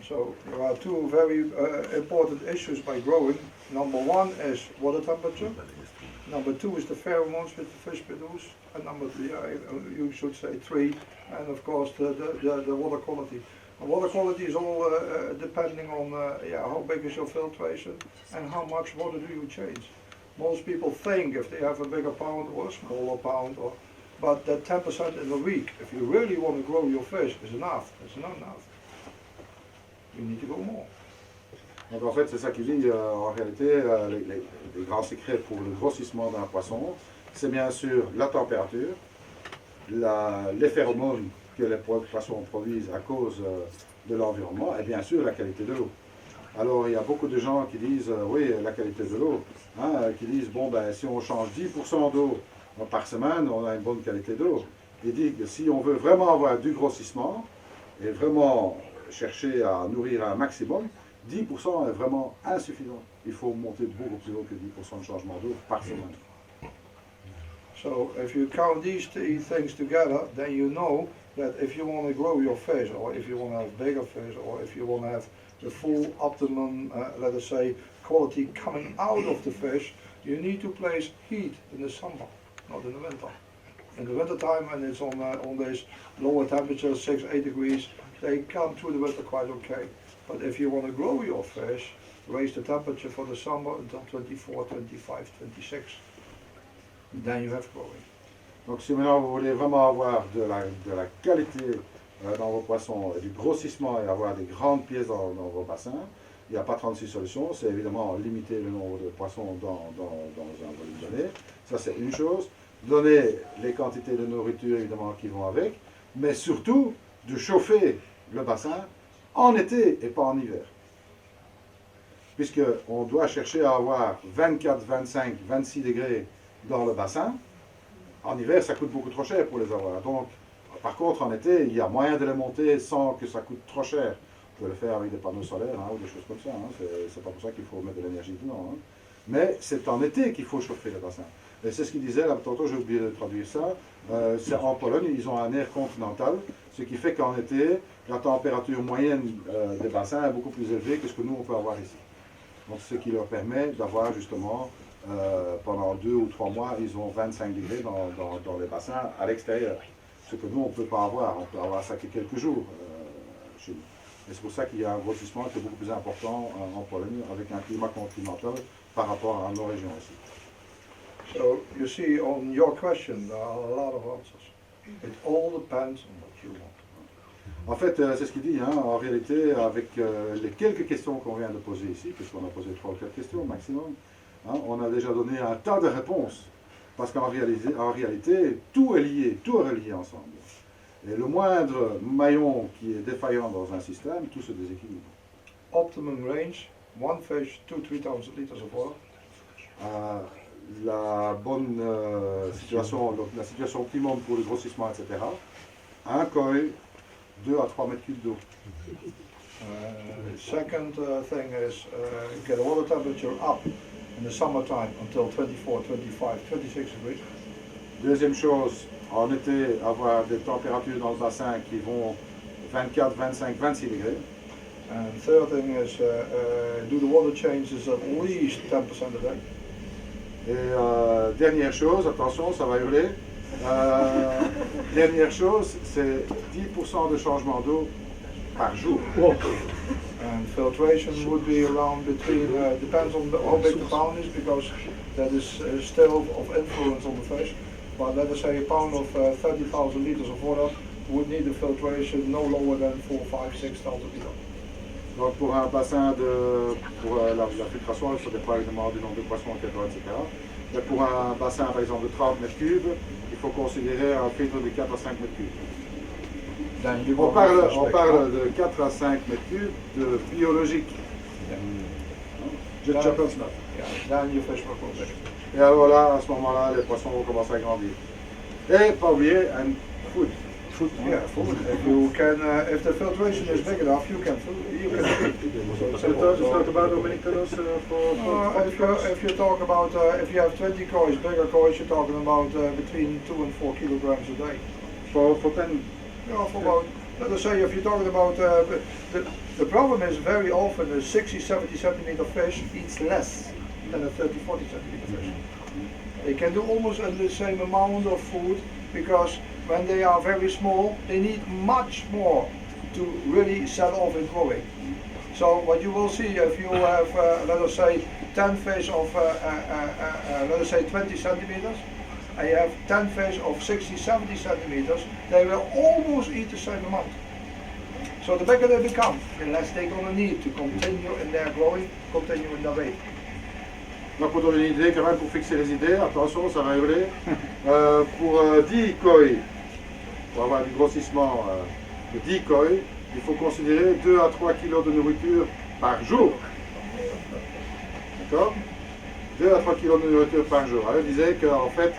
So there are two very important issues by growing. Number one is water temperature. Number two is the pheromones which the fish produce. And number three, you should say three, and of course the water quality. And water quality is all depending on how big is your filtration and how much water do you change. Most people think if they have a bigger pond or a smaller pond, but that 10% in a week, if you really want to grow your fish, is enough. It's not enough. You need to go more. Donc en fait, c'est ça qui dit en réalité les grands secrets pour le grossissement d'un poisson. C'est bien sûr la température, les phéromones que les poissons produisent à cause de l'environnement et bien sûr la qualité de l'eau. Alors il y a beaucoup de gens qui disent oui, la qualité de l'eau, qui disent bon ben si on change 10% d'eau par semaine, on a une bonne qualité d'eau. Il dit que si on veut vraiment avoir du grossissement et vraiment chercher à nourrir un maximum, 10% est vraiment insuffisant. Il faut monter beaucoup plus haut que 10% de changement d'eau par semaine. So if you count these three things together, then you know that if you want to grow your fish, or if you want to have bigger fish, or if you want to have the full optimum, let us say, quality coming out of the fish, you need to place heat in the summer, not in the winter. In the winter time, when it's on these lower temperatures, 6-8 degrees, they come through the winter quite okay. But if you want to grow your fish, raise the temperature for the summer until 24, 25, 26. Then you have growing. Donc si maintenant vous voulez vraiment avoir de la qualité dans vos poissons, du grossissement et avoir des grandes pièces dans vos bassins, il n'y a pas 36 solutions. C'est évidemment limiter le nombre de poissons dans un volume donné. Ça c'est une chose. Donner les quantités de nourriture évidemment qui vont avec, mais surtout de chauffer le bassin en été et pas en hiver. Puisqu'on doit chercher à avoir 24, 25, 26 degrés dans le bassin. En hiver, ça coûte beaucoup trop cher pour les avoir. Donc, par contre, en été, il y a moyen de les monter sans que ça coûte trop cher. Vous pouvez le faire avec des panneaux solaires ou des choses comme ça. C'est pas pour ça qu'il faut mettre de l'énergie dedans. Mais c'est en été qu'il faut chauffer le bassin. Et c'est ce qu'il disait, là, tantôt j'ai oublié de traduire ça. C'est en Pologne, ils ont un air continental, ce qui fait qu'en été, la température moyenne des bassins est beaucoup plus élevée que ce que nous, on peut avoir ici. Donc, ce qui leur permet d'avoir justement, pendant 2 ou 3 mois, ils ont 25 degrés dans les bassins à l'extérieur. Ce que nous, on ne peut pas avoir. On peut avoir ça que quelques jours chez nous. Et c'est pour ça qu'il y a un grossissement qui est beaucoup plus important en Pologne, avec un climat continental par rapport à nos régions ici. So you see, on your question, there are a lot of answers. It all depends on what you want. En fait, c'est ce qu'il dit, en réalité, avec les quelques questions qu'on vient de poser ici, puisqu'on a posé 3 ou 4 questions au maximum, on a déjà donné un tas de réponses. Parce qu'en réalité, tout est relié ensemble. Et le moindre maillon qui est défaillant dans un système, tout se déséquilibre. Optimum range, one fish, 2,000-3,000 liters of water. La bonne situation, donc la situation optimum pour le grossissement, etc. Un koi, 2 à 3 mètres cubes d'eau. Second thing is get water temperature up in the summertime until 24, 25, 26 degrees. Deuxième chose, en été, avoir des températures dans le bassin qui vont 24, 25, 26 degrés. And third thing is do the water changes at least 10% a day. Et dernière chose, attention, ça va hurler. Dernière chose, c'est 10% de changement d'eau par jour. And filtration would be around between, depends on how big the pound is, because that is still of influence on the fish. But let us say a pound of 30,000 liters of water would need a filtration no lower than 4, 5, 6,000 liters. Donc pour un bassin pour la filtration, ça dépend évidemment du nombre de poissons, etc. Mais pour un bassin par exemple de 30 mètres cubes, il faut considérer un filtre de 4 à 5 mètres cubes. then you On go parle de 4 à 5 mètres cubes de biologique. Just Japan's not. Then your fish will go big. Et alors là, à ce moment-là, les poissons vont commencer à grandir. Et pas oublier, and food. Yeah, food. If you can, if the filtration is big enough, you can feed. So it's not about how many kilos If you talk about, if you have 20 koi, bigger koi, you're talking about between 2 and 4 kilograms a day. for 10. Yeah, for about, let us say, if you're talking about, the problem is very often a 60, 70 centimeter fish eats less than a 30, 40 centimeter fish. They can do almost the same amount of food because when they are very small, they need much more to really set off in growing. So what you will see if you have, let us say, 10 fish of, let us say 20 centimeters, and you have 10 fish of 60, 70 centimeters, they will almost eat the same amount. So the bigger they become, the less they're going to need to continue in their growing, continue in their weight. Donc pour donner une idée, quand même, pour fixer les idées, attention, ça va hurler. Pour 10 koi, pour avoir du grossissement de 10 koi, il faut considérer 2 à 3 kilos de nourriture par jour. D'accord? 2 à 3 kilos de nourriture par jour. Alors, je disais qu'en fait,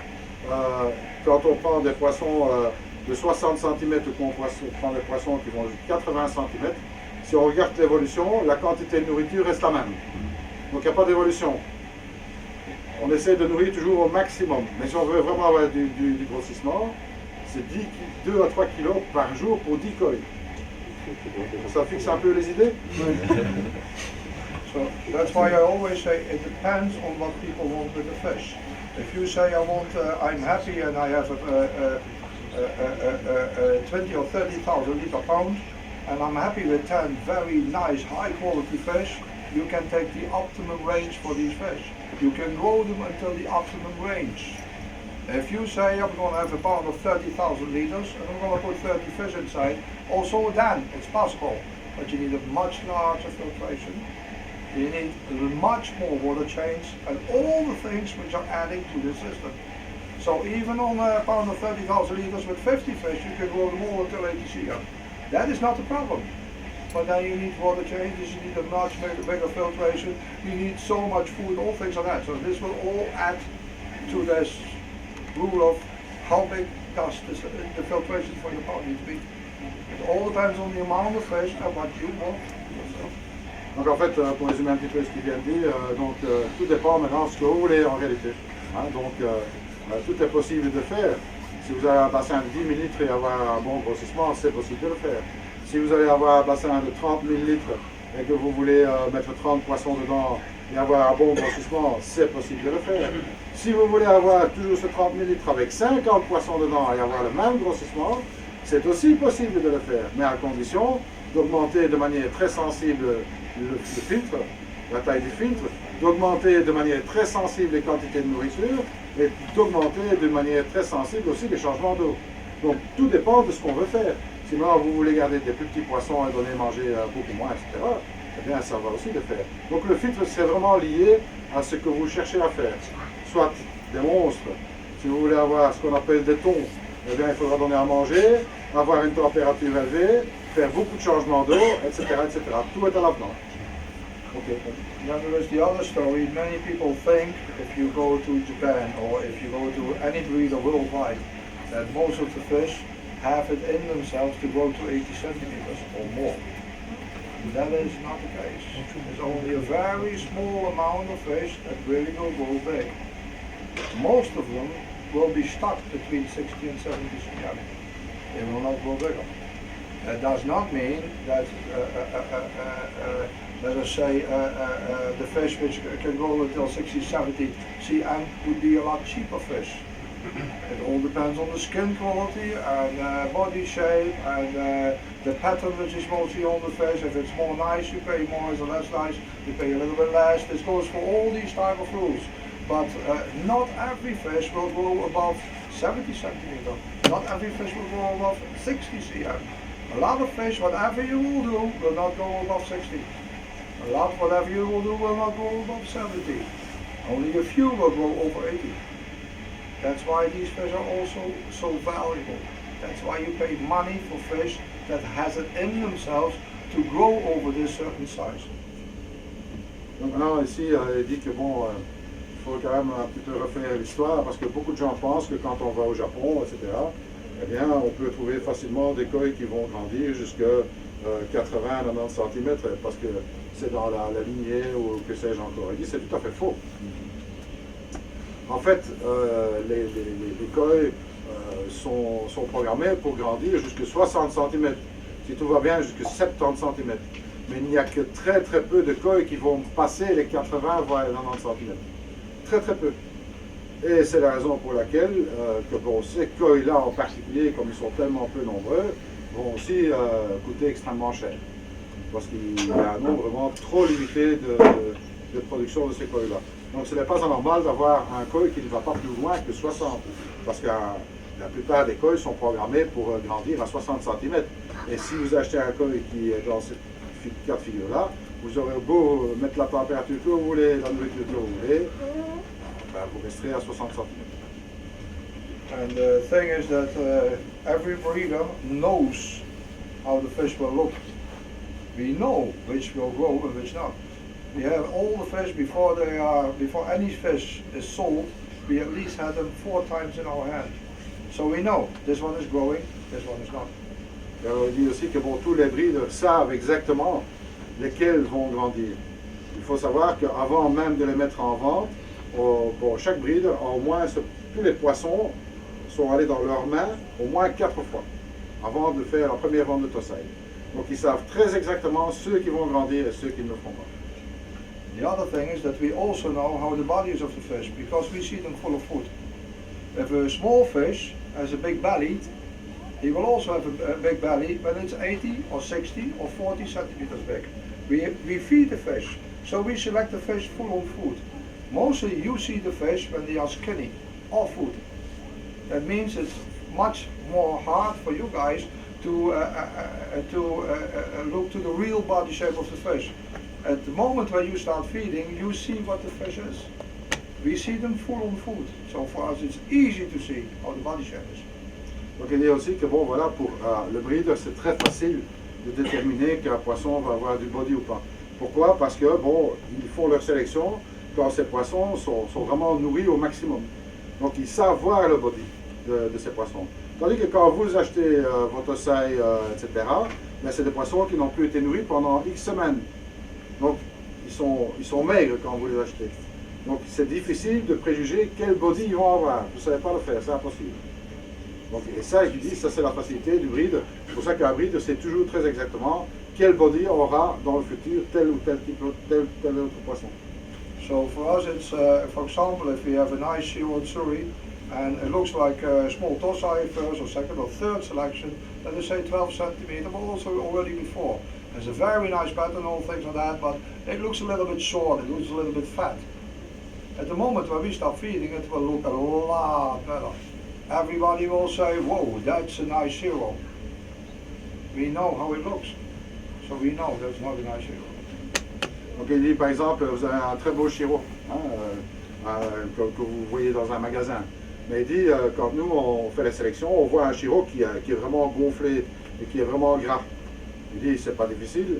quand on prend des poissons de 60 cm ou qu'on prend des poissons qui vont jusqu'à 80 cm, si on regarde l'évolution, la quantité de nourriture reste la même. Donc il n'y a pas d'évolution. On essaie de nourrir toujours au maximum. Mais si on veut vraiment avoir du grossissement, c'est 2 à 3 kilos par jour pour 10 koi. Ça fixe un peu les idées? So that's why I always say it depends on what people want with the fish. If you say I'm happy and I have a 20 or 30,000 liter pound, and I'm happy with 10 very nice high quality fish, you can take the optimum range for these fish. You can grow them until the optimum range. If you say I'm going to have a pound of 30,000 liters and I'm going to put 30 fish inside, also then it's possible. But you need a much larger filtration. You need much more water change and all the things which are adding to the system. So even on a pound of 30,000 liters with 50 fish, you can grow them all until 80 cm. That is not the problem. But then you need water changes, you need a much bigger filtration, you need so much food, all things like that. So this will all add to this rule of how big does the filtration for your pot need to be. It all depends on the amount of fish and what you want. Donc en fait, pour résumer un petit peu ce qu'il vient de dire, tout dépend maintenant de ce que vous voulez en réalité. Hein, tout est possible de faire. Si vous avez un bassin de 10 000 litres et avoir un bon grossissement, c'est possible de le faire. Si vous allez avoir un bassin de 30 000 litres et que vous voulez mettre 30 poissons dedans et avoir un bon grossissement, c'est possible de le faire. Si vous voulez avoir toujours ce 30 000 litres avec 50 poissons dedans et avoir le même grossissement, c'est aussi possible de le faire, mais à condition d'augmenter de manière très sensible le filtre, la taille du filtre, d'augmenter de manière très sensible les quantités de nourriture et d'augmenter de manière très sensible aussi les changements d'eau. Donc tout dépend de ce qu'on veut faire. Si maintenant vous voulez garder des plus petits poissons et donner manger beaucoup moins, etc., eh bien ça va aussi le faire. Donc le filtre c'est vraiment lié à ce que vous cherchez à faire. Soit des monstres, si vous voulez avoir ce qu'on appelle des thons, eh bien il faudra donner à manger, avoir une température élevée, faire beaucoup de changements d'eau, etc., etc. Tout est à l'avenant. Okay. Then there is the other story. Many people think if you go to Japan or if you go to any breeder worldwide, that most of the fish have it in themselves to grow to 80 centimeters or more. That is not the case. There's only a very small amount of fish that really will grow big. Most of them will be stuck between 60 and 70 cm. They will not grow bigger. That does not mean that, let us say, the fish which can grow until 60, 70 cm would be a lot cheaper fish. It all depends on the skin quality and body shape and the pattern which is mostly on the fish. If it's more nice, you pay more. If it's less nice, you pay a little bit less. This goes for all these type of rules. But not every fish will grow above 70 centimeters. Not every fish will grow above 60 cm. A lot of fish, whatever you will do, will not go above 60. A lot, whatever you will do, will not go above 70. Only a few will grow over 80. That's why these fish are also so valuable. That's why you pay money for fish that has it in themselves to grow over this certain size. Donc maintenant ici, il dit que bon, il faut quand même un petit peu refaire l'histoire parce que beaucoup de gens pensent que quand on va au Japon, etc., eh bien, on peut trouver facilement des koi qui vont grandir jusqu'à 80-90 cm parce que c'est dans la lignée ou que sais-je encore. Il dit c'est tout à fait faux. En fait, les koi sont programmés pour grandir jusqu'à 60 cm. Si tout va bien, jusqu'à 70 cm. Mais il n'y a que très très peu de koi qui vont passer les 80 voire 90 cm. Très très peu. Et c'est la raison pour laquelle que bon, ces koi-là en particulier, comme ils sont tellement peu nombreux, vont aussi coûter extrêmement cher. Parce qu'il y a un nombre vraiment trop limité de production de ces koi-là. Donc ce n'est pas anormal d'avoir un koi qui ne va pas plus loin que 60. Parce que la plupart des koi sont programmés pour grandir à 60 cm. Et si vous achetez un koi qui est dans cette cas de figure-là, vous aurez beau mettre la température que vous voulez, la nourriture que vous voulez, ben, vous resterez à 60 cm. And the thing is that every breeder knows how the fish will look. We know which will grow and which not. We have all the fish before any fish is sold. We at least had them 4 times in our hand. So we know this one is growing, this one is not. Alors, il dit aussi que bon, tous les breeders savent exactement lesquels vont grandir. Il faut savoir qu'avant même de les mettre en vente, bon, chaque breeder, au moins tous les poissons sont allés dans leurs mains au moins 4 fois avant de faire la première vente de Tosai. Donc ils savent très exactement ceux qui vont grandir et ceux qui ne le feront pas. The other thing is that we also know how the body is of the fish because we see them full of food. If a small fish has a big belly, he will also have a big belly when it's 80 or 60 or 40 centimeters big. We feed the fish, so we select the fish full on food. Mostly you see the fish when they are skinny, all food. That means it's much more hard for you guys to look to the real body shape of the fish. At the moment when you start feeding, you see what the fish is. We see them full on food, so for us it's easy to see how the body shape is. Donc il dit aussi que bon voilà, pour le breeder c'est très facile de déterminer qu'un poisson va avoir du body ou pas. Pourquoi? Parce que bon, ils font leur sélection quand ces poissons sont vraiment nourris au maximum. Donc ils savent voir le body de ces poissons. Tandis que quand vous achetez votre Tosai, etc., ben, c'est des poissons qui n'ont plus été nourris pendant X semaines. Donc ils sont maigres quand vous les achetez. Donc c'est difficile de préjuger quel body ils vont avoir. Vous ne savez pas le faire, c'est impossible. Donc, et ça, il dit, ça c'est la facilité du breeder. C'est pour ça qu'un breeder sait toujours très exactement quel body aura dans le futur tel ou tel type, tel autre poisson. So for us it's, for example, if we have a nice Shiro Tsuri and it looks like a small Tosai first or second or third selection, then they say 12 centimeter, but also already before. There's a very nice pattern, all things like that, but it looks a little bit short, it looks a little bit fat. At the moment when we start feeding, it will look a lot better. Everybody will say, whoa, that's a nice Shiro. We know how it looks, so we know that's not a nice Shiro. Donc il dit par exemple, vous avez un très beau Shiro que vous voyez dans un magasin. Mais il dit, quand nous on fait la sélection, on voit un Shiro qui est vraiment gonflé et qui est vraiment gras. Il dit, c'est pas difficile,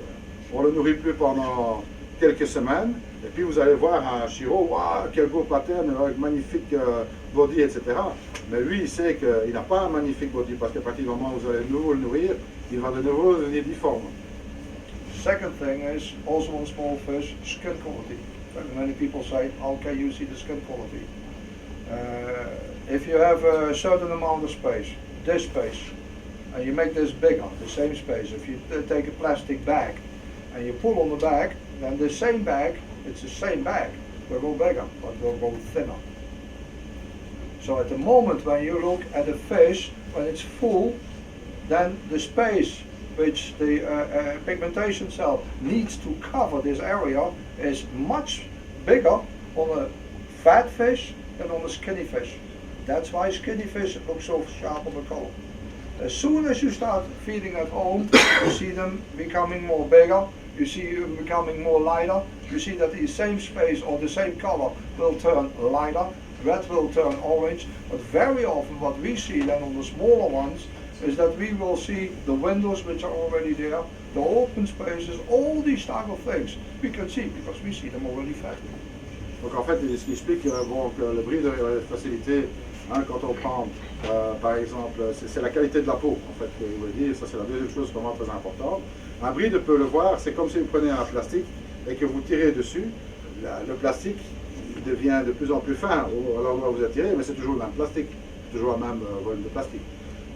on le nourrit plus pendant quelques semaines, et puis vous allez voir un Shiro, waouh, quel beau pattern, avec magnifique body, etc. Mais lui, il sait qu'il n'a pas un magnifique body, parce qu'à partir du moment où vous allez de nouveau le nourrir, il va de nouveau devenir difforme. Second thing is also on small fish, skin quality. Many people say, how can you see the skin quality? If you have a certain amount of space, this space, and you make this bigger, the same space, if you take a plastic bag and you pull on the bag, then the same bag, it's the same bag, will go bigger, but will go thinner. So at the moment when you look at a fish, when it's full, then the space which the pigmentation cell needs to cover this area is much bigger on a fat fish than on a skinny fish. That's why skinny fish look so sharp of a color. As soon as you start feeding at home, you see them becoming more bigger, you see them becoming more lighter, you see that the same space or the same color will turn lighter, red will turn orange, but very often what we see then on the smaller ones, is that we will see the windows which are already there, the open spaces, all these type of things we can see because we see them already fed. Donc en fait, ce qui explique bon, que le bris de facilité, hein, quand on prend par exemple, c'est la qualité de la peau en fait, que je voulais dire, ça c'est la deuxième chose vraiment très importante. Un bride peut le voir, c'est comme si vous prenez un plastique et que vous tirez dessus, le plastique devient de plus en plus fin à l'endroit où vous attirez, mais c'est toujours le même plastique, toujours le même volume de plastique.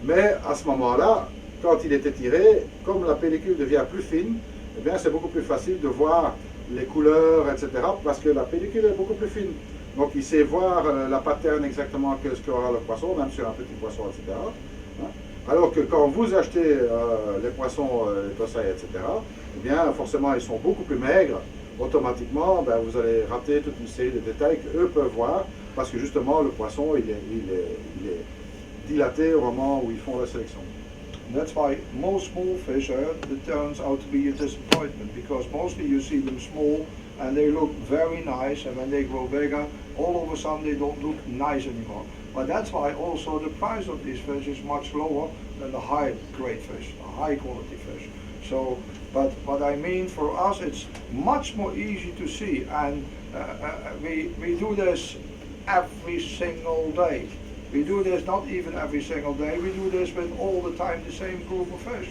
Mais à ce moment-là, quand il est étiré, comme la pellicule devient plus fine, eh bien c'est beaucoup plus facile de voir les couleurs, etc. parce que la pellicule est beaucoup plus fine. Donc il sait voir la pattern exactement que ce qu'aura le poisson, même sur un petit poisson, etc. Hein? Alors que quand vous achetez les poissons, les tossailles, etc., eh bien forcément ils sont beaucoup plus maigres. Automatiquement, ben, vous allez rater toute une série de détails qu'eux peuvent voir parce que justement le poisson il est dilaté au moment où ils font la sélection. That's why most small fish it turns out to be a disappointment because mostly you see them small and they look very nice, and when they grow bigger, all of a sudden they don't look nice anymore. But that's why also the price of these fish is much lower than the high grade fish, the high quality fish. So, but what I mean for us, it's much more easy to see, and we do this every single day. We do this not even every single day, we do this with all the time the same group of fish.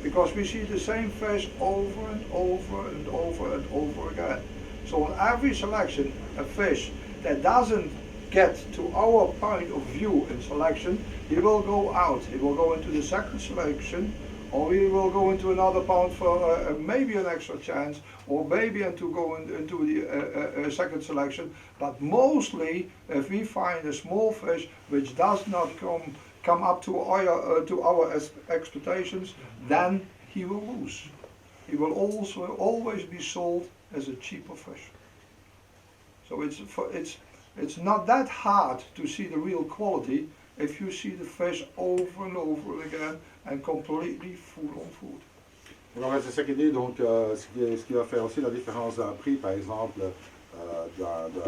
Because we see the same fish over and over and over and over again. So on every selection, a fish that doesn't get to our point of view in selection, he will go out. He will go into the second selection, or he will go into another pound for maybe an extra chance, or maybe go into the second selection. But mostly, if we find a small fish which does not come up to our expectations, then he will lose. He will also always be sold as a cheaper fish. So it's not that hard to see the real quality if you see the fish over and over again and completely food on food. Alors, c'est ça qu'il dit, donc ce qui va faire aussi la différence d'un prix, par exemple,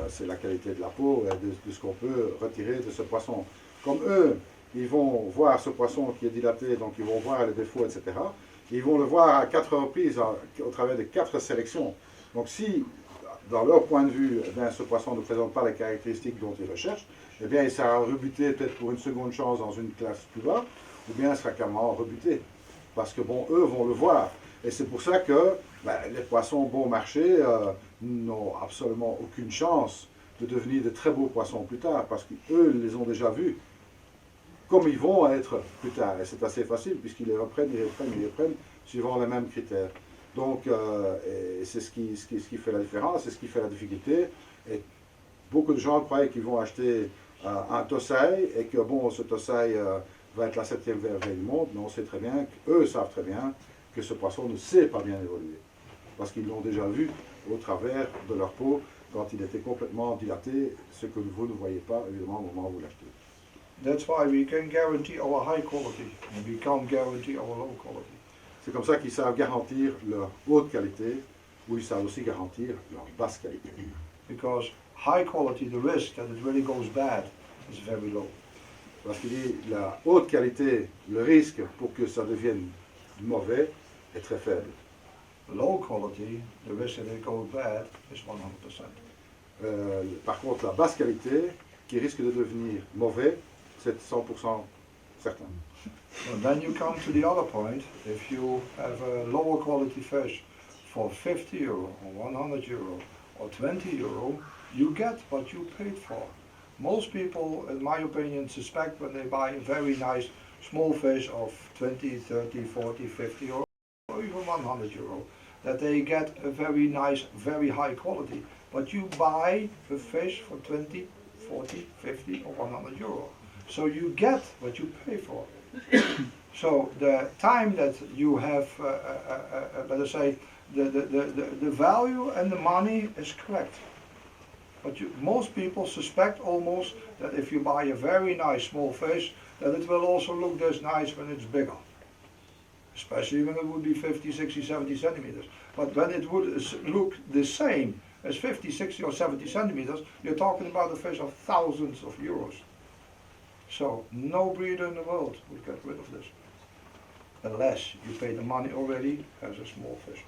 c'est la qualité de la peau, de ce qu'on peut retirer de ce poisson. Comme eux, ils vont voir ce poisson qui est dilaté, donc ils vont voir les défauts, etc. Ils vont le voir à 4 reprises au travers de 4 sélections. Donc si, dans leur point de vue, eh bien, ce poisson ne présente pas les caractéristiques dont ils recherchent, eh bien il sera rebuté peut-être pour une seconde chance dans une classe plus bas, ou bien il sera carrément rebuté. Parce que bon, eux vont le voir. Et c'est pour ça que ben, les poissons bon marché n'ont absolument aucune chance de devenir de très beaux poissons plus tard, parce qu'eux les ont déjà vus comme ils vont être plus tard. Et c'est assez facile, puisqu'ils les reprennent, suivant les mêmes critères. Donc, c'est ce qui fait la différence, c'est ce qui fait la difficulté. Et beaucoup de gens croient qu'ils vont acheter un Tossai, et que bon, ce Tossai va être la 7e merveille du monde, mais on sait très bien, qu'eux savent très bien que ce poisson ne sait pas bien évoluer. Parce qu'ils l'ont déjà vu au travers de leur peau quand il était complètement dilaté, ce que vous ne voyez pas évidemment au moment où vous l'achetez. That's why we can guarantee our high quality and we can't guarantee our low quality. C'est comme ça qu'ils savent garantir leur haute qualité, ou ils savent aussi garantir leur basse qualité. Because high quality, the risk that it really goes bad is very low. Parce qu'il dit la haute qualité, le risque pour que ça devienne mauvais est très faible. Low quality, the risk that it goes bad is 100%. Par contre, la basse qualité, qui risque de devenir mauvais, c'est 100% certain. And then you come to the other point. If you have a lower quality fish for 50 euro or 100 euro or 20 euro, you get what you paid for. Most people, in my opinion, suspect when they buy a very nice small fish of 20, 30, 40, 50 euro or even 100 euro, that they get a very nice, very high quality. But you buy a fish for 20, 40, 50 or 100 euro. So you get what you pay for. So the time that you have, let us say, the value and the money is correct. But most people suspect almost that if you buy a very nice small fish, that it will also look this nice when it's bigger. Especially when it would be 50, 60, 70 centimeters. But when it would look the same as 50, 60 or 70 centimeters, you're talking about a fish of thousands of euros. So no breeder in the world would get rid of this. unless you pay the money already as a small fish.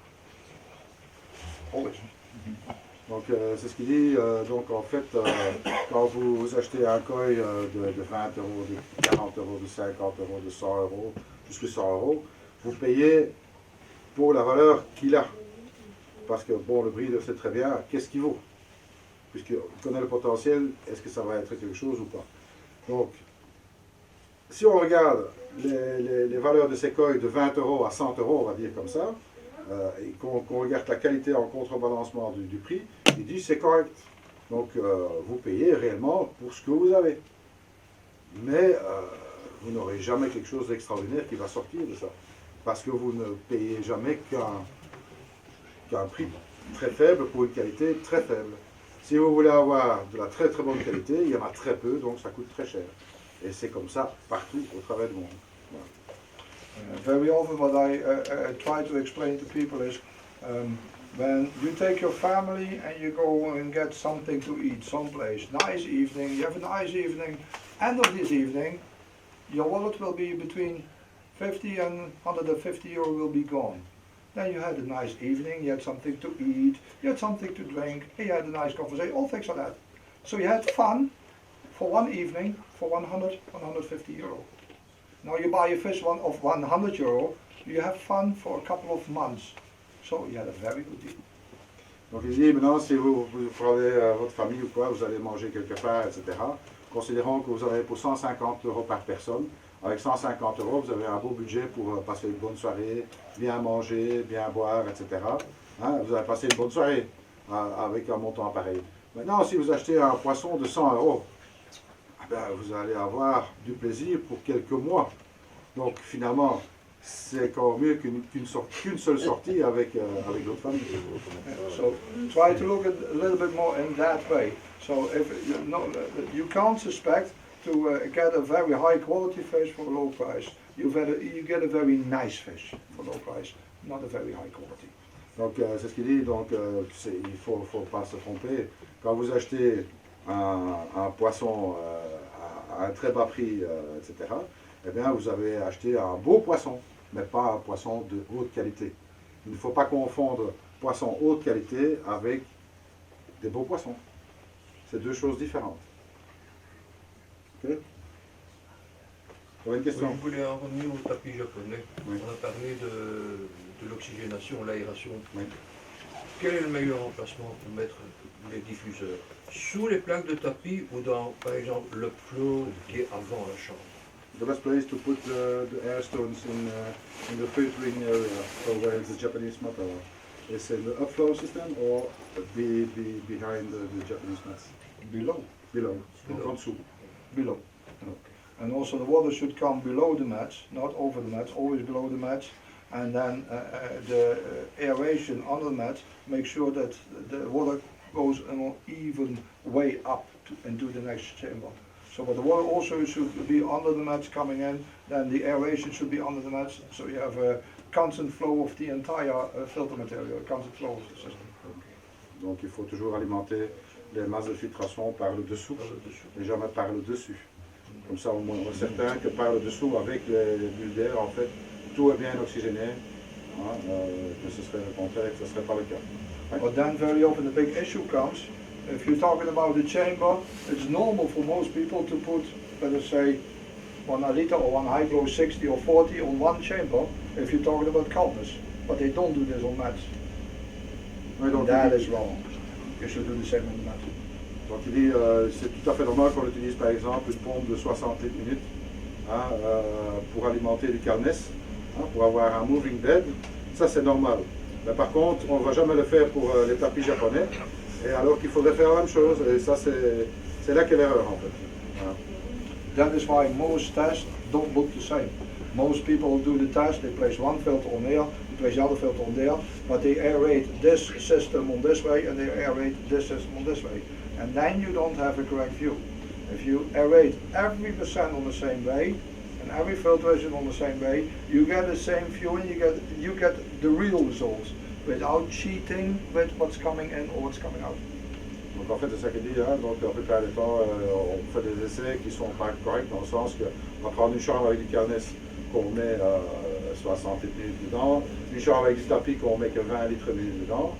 Always. Donc c'est ce qu'il dit. Donc en fait, quand vous achetez un koi de 20 euros, de 40 euros, de 50 euros, de 100 euros, jusqu'à 100 euros, vous payez pour la valeur qu'il a. Parce que bon, le breeder sait très bien qu'est-ce qu'il vaut. Puisqu'il connaît le potentiel, est-ce que ça va être quelque chose ou pas. Donc, si on regarde les valeurs de ces koi de 20 euros à 100 euros, on va dire comme ça, et qu'on regarde la qualité en contrebalancement du prix, il dit c'est correct. Donc vous payez réellement pour ce que vous avez. Mais vous n'aurez jamais quelque chose d'extraordinaire qui va sortir de ça. Parce que vous ne payez jamais qu'un prix très faible pour une qualité très faible. Si vous voulez avoir de la très très bonne qualité, il y en a très peu, donc ça coûte très cher. Et c'est comme ça partout au travers du monde. Voilà. Very often what I try to explain to people is when you take your family and you go and get something to eat someplace, nice evening, you have a nice evening, end of this evening, your wallet will be between 50 and 150 euro will be gone. Then you had a nice evening, you had something to eat, you had something to drink, you had a nice conversation, all things like that. So you had fun for one evening for 100, 150 euro. Now you buy a fish of 100 euro, you have fun for a couple of months. So you had a very good deal. Donc il dit maintenant, si vous prenez votre famille ou quoi, vous allez manger quelque part, etc. Considérons que vous avez pour 150 euros par personne. Avec 150 euros, vous avez un beau budget pour passer une bonne soirée, bien manger, bien boire, etc. Hein, vous allez passer une bonne soirée avec un montant pareil. Maintenant, si vous achetez un poisson de 100 euros, ben, vous allez avoir du plaisir pour quelques mois. Donc finalement, c'est encore mieux qu'une seule sortie avec l'autre famille. So try to look at a little bit more in that way. So if you can't suspect to get a very high quality fish for a low price. You get a very nice fish for low price, not a very high quality. Donc c'est ce qu'il dit, donc il ne faut pas se tromper. Quand vous achetez un poisson à un très bas prix, etc., eh bien vous avez acheté un beau poisson, mais pas un poisson de haute qualité. Il ne faut pas confondre poisson haute qualité avec des beaux poissons. C'est deux choses différentes. Ok? Vous avez une question? Oui, je voulais en revenir au tapis japonais. Oui. On a parlé de l'oxygénation, l'aération. Oui. Quel est le meilleur emplacement pour mettre les diffuseurs? Sous les plaques de tapis ou dans, par exemple, le flot qui est avant la chambre? The best place to put the air stones in the filtering area, so where the Japanese motor is in the upflow system or behind the Japanese nets? Below. Below, donc en dessous. Below. And also the water should come below the mats, not over the mats, always below the mats. And then the aeration on the mats, make sure that the water goes in an even way up into the next chamber. So but the water also should be under the mats coming in, then the aeration should be under the mats, so you have a constant flow of the entire filter material, a constant flow of the system. Donc il faut toujours alimenter les masses de filtration par le dessous et jamais par le dessus. Comme ça, au moins, on est certain que par le dessous, avec les bulles d'air, en fait, tout est bien oxygéné. Hein, que ce serait le contraire, que ce ne serait pas le cas. Ouais. But then very often the big issue comes, if you're talking about the chamber, it's normal for most people to put, let us say, 1 liter or 1 high flow 60 or 40 on one chamber, if you're talking about calmness. But they don't do this on mats. Ouais, donc, That is wrong. You should do the same on the mats. Donc il dit, c'est tout à fait normal qu'on utilise par exemple une pompe de 60 litres minutes hein, pour alimenter du calmness, hein, pour avoir un moving bed. Ça c'est normal. Mais par contre, on ne va jamais le faire pour les tapis japonais, et alors qu'il faudrait faire la même chose. Et ça c'est là qu'est l'erreur en fait. Voilà. That is why most tests don't look the same. Most people do the test, they place one filter on there, they place the other filter on there, but they aerate this system on this way and they aerate this system on this way. And then you don't have a correct view. If you aerate every percent on the same way and every filtration on the same way, you get the same view and you get the real results without cheating with what's coming in or what's coming out. Donc en fait c'est ça qu'il dit, hein, donc la plupart du temps on fait des essais qui sont pas corrects dans le sens qu'on va prendre une chambre avec du calmness qu'on met 60 litres minutes dedans, une chambre avec du tapis qu'on met que 20 litres minutes dedans.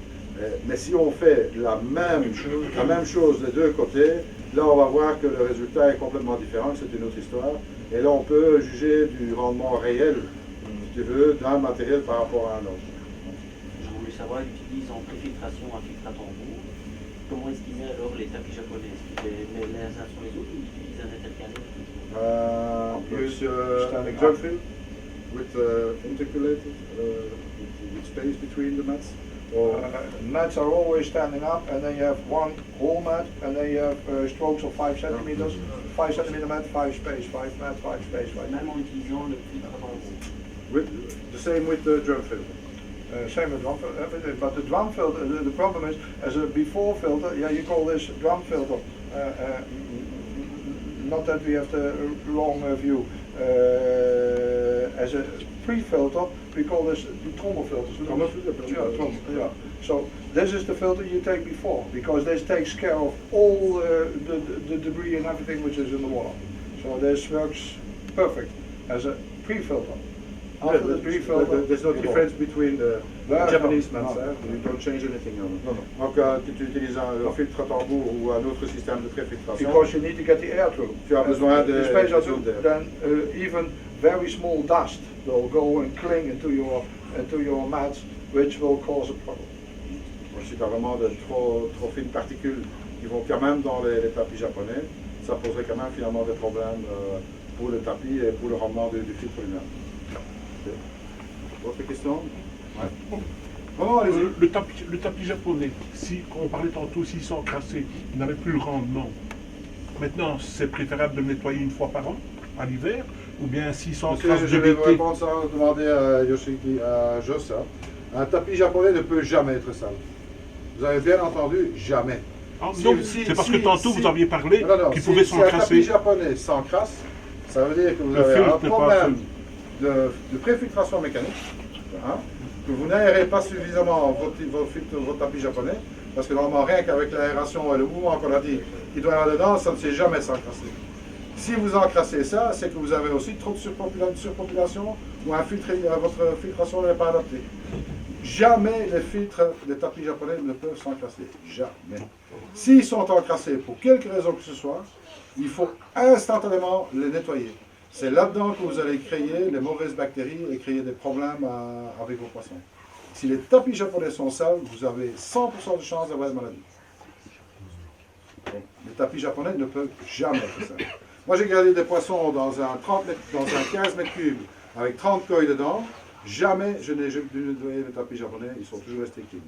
Mais si on fait la même chose des deux côtés, là on va voir que le résultat est complètement différent, c'est une autre histoire. Et là on peut juger du rendement réel, si tu veux, d'un matériel par rapport à un autre. Je voulais savoir, ils utilisent en préfiltration un filtre à tambour. Comment est-ce qu'ils mettent alors les tapis japonais? Est-ce qu'ils les mettent les uns sur les autres ou ils utilisent un intercalaire? Use standing drum up. fill with intercalated, with space between the mats. Or Mats are always standing up, and then you have one whole mat, and then you have strokes of 5 centimeters, 5 centimeter mat, 5 space, 5 mat, 5 space, 5 mat. Même en utilisant le filtre à tambour. with the same with the drum fill. Same with drum filter, but the drum filter, the problem is, as a before filter, yeah, you call this drum filter. Not that we have the wrong view. As a pre-filter, we call this the trommel filters. Trommel filter, Yeah, trommel, yeah. So this is the filter you take before, because this takes care of all the debris and everything which is in the water. So this works perfect as a pre-filter. After the pre-filter, There's no difference between the No, Japanese no, mats, no. you don't change anything on it. No, no. Donc tu utilises un filtre à tambour ou un autre système de préfiltration. Because you need to get the air through. Tu as besoin de the space de through, d'air. then even very small dust will go and cling into your mats, which will cause a problem. Si tu as vraiment de trop fines particules qui vont quand même dans les tapis japonais, ça poserait quand même finalement des problèmes pour le tapis et pour le rendement du filtre lui-même. Autre question? Ouais. Non, allez-y. Le tapis japonais, si on parlait tantôt, s'ils sont encrassés, ils n'avaient plus le rendement. Maintenant, c'est préférable de le nettoyer une fois par an, à l'hiver, ou bien s'ils sont Monsieur, encrassés je de vais vous l'été. répondre sans demander à Yoshiki, à Joss. Un tapis japonais ne peut jamais être sale. Vous avez bien entendu, jamais. Ah, Si- non, si- c'est parce si- que tantôt si- vous aviez parlé Non, qu'ils si- pouvaient si un tapis s'encrasser. japonais s'encrasse, ça veut dire que vous Le avez filtre un n'est pas problème de préfiltration mécanique, hein, que vous n'aérez pas suffisamment votre tapis japonais, parce que normalement rien qu'avec l'aération et le mouvement qu'on a dit qu'il doit y avoir dedans, ça ne sait jamais s'encrasser. Si vous encrassez ça, c'est que vous avez aussi trop de surpopulation ou votre filtration n'est pas adaptée. Jamais les filtres des tapis japonais ne peuvent s'encrasser. Jamais. S'ils sont encrassés pour quelque raison que ce soit, il faut instantanément les nettoyer. C'est là-dedans que vous allez créer les mauvaises bactéries et créer des problèmes avec vos poissons. Si les tapis japonais sont sales, vous avez 100% de chance d'avoir une maladie. Donc, les tapis japonais ne peuvent jamais être sales. Moi, j'ai gardé des poissons dans un 15 mètres cubes avec 30 koi dedans. Jamais je n'ai dû nettoyer les tapis japonais, ils sont toujours restés clean.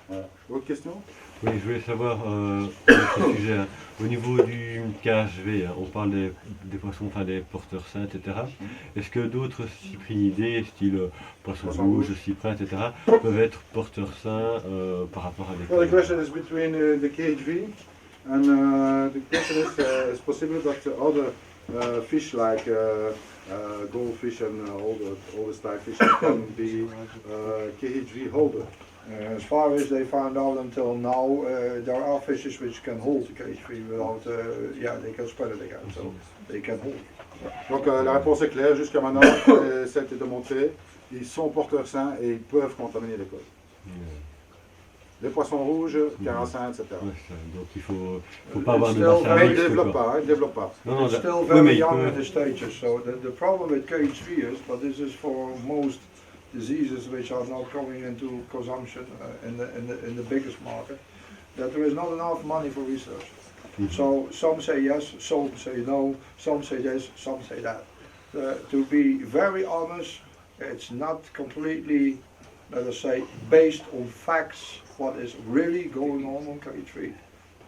Voilà. Autre question? Oui, je voulais savoir, sur ce sujet, hein, au niveau du KHV, hein, on parle des poissons, enfin des porteurs sains, etc. Est-ce que d'autres cyprinidés, style poisson rouge, cyprin, etc., peuvent être porteurs sains par rapport à des... Well, the question is between the KHV and the question is possible that other fish like goldfish and all the style fish can be KHV holder. As far as they found out until now, there are fishes which can hold the KHV without, they can spread it again, so they can hold. Donc la réponse est claire, jusqu'à maintenant, ça a été démontré, ils sont porteurs sains et ils peuvent contaminer les côtes. Les poissons rouges, carassins, etc. Ouais, ça, donc il faut pas avoir de Still bassin Mais ils ne mixte, développent quoi. pas, ils ne développent pas. Non, non, It's still oui, very mais il young in peut... the stages, so the problem with KHV is, but this is for most diseases which are not going into consumption in the biggest market, that there is not enough money for research. So some say yes, some say no, some say this, some say that. To be very honest, it's not completely, let us say, based on facts what is really going on KHV.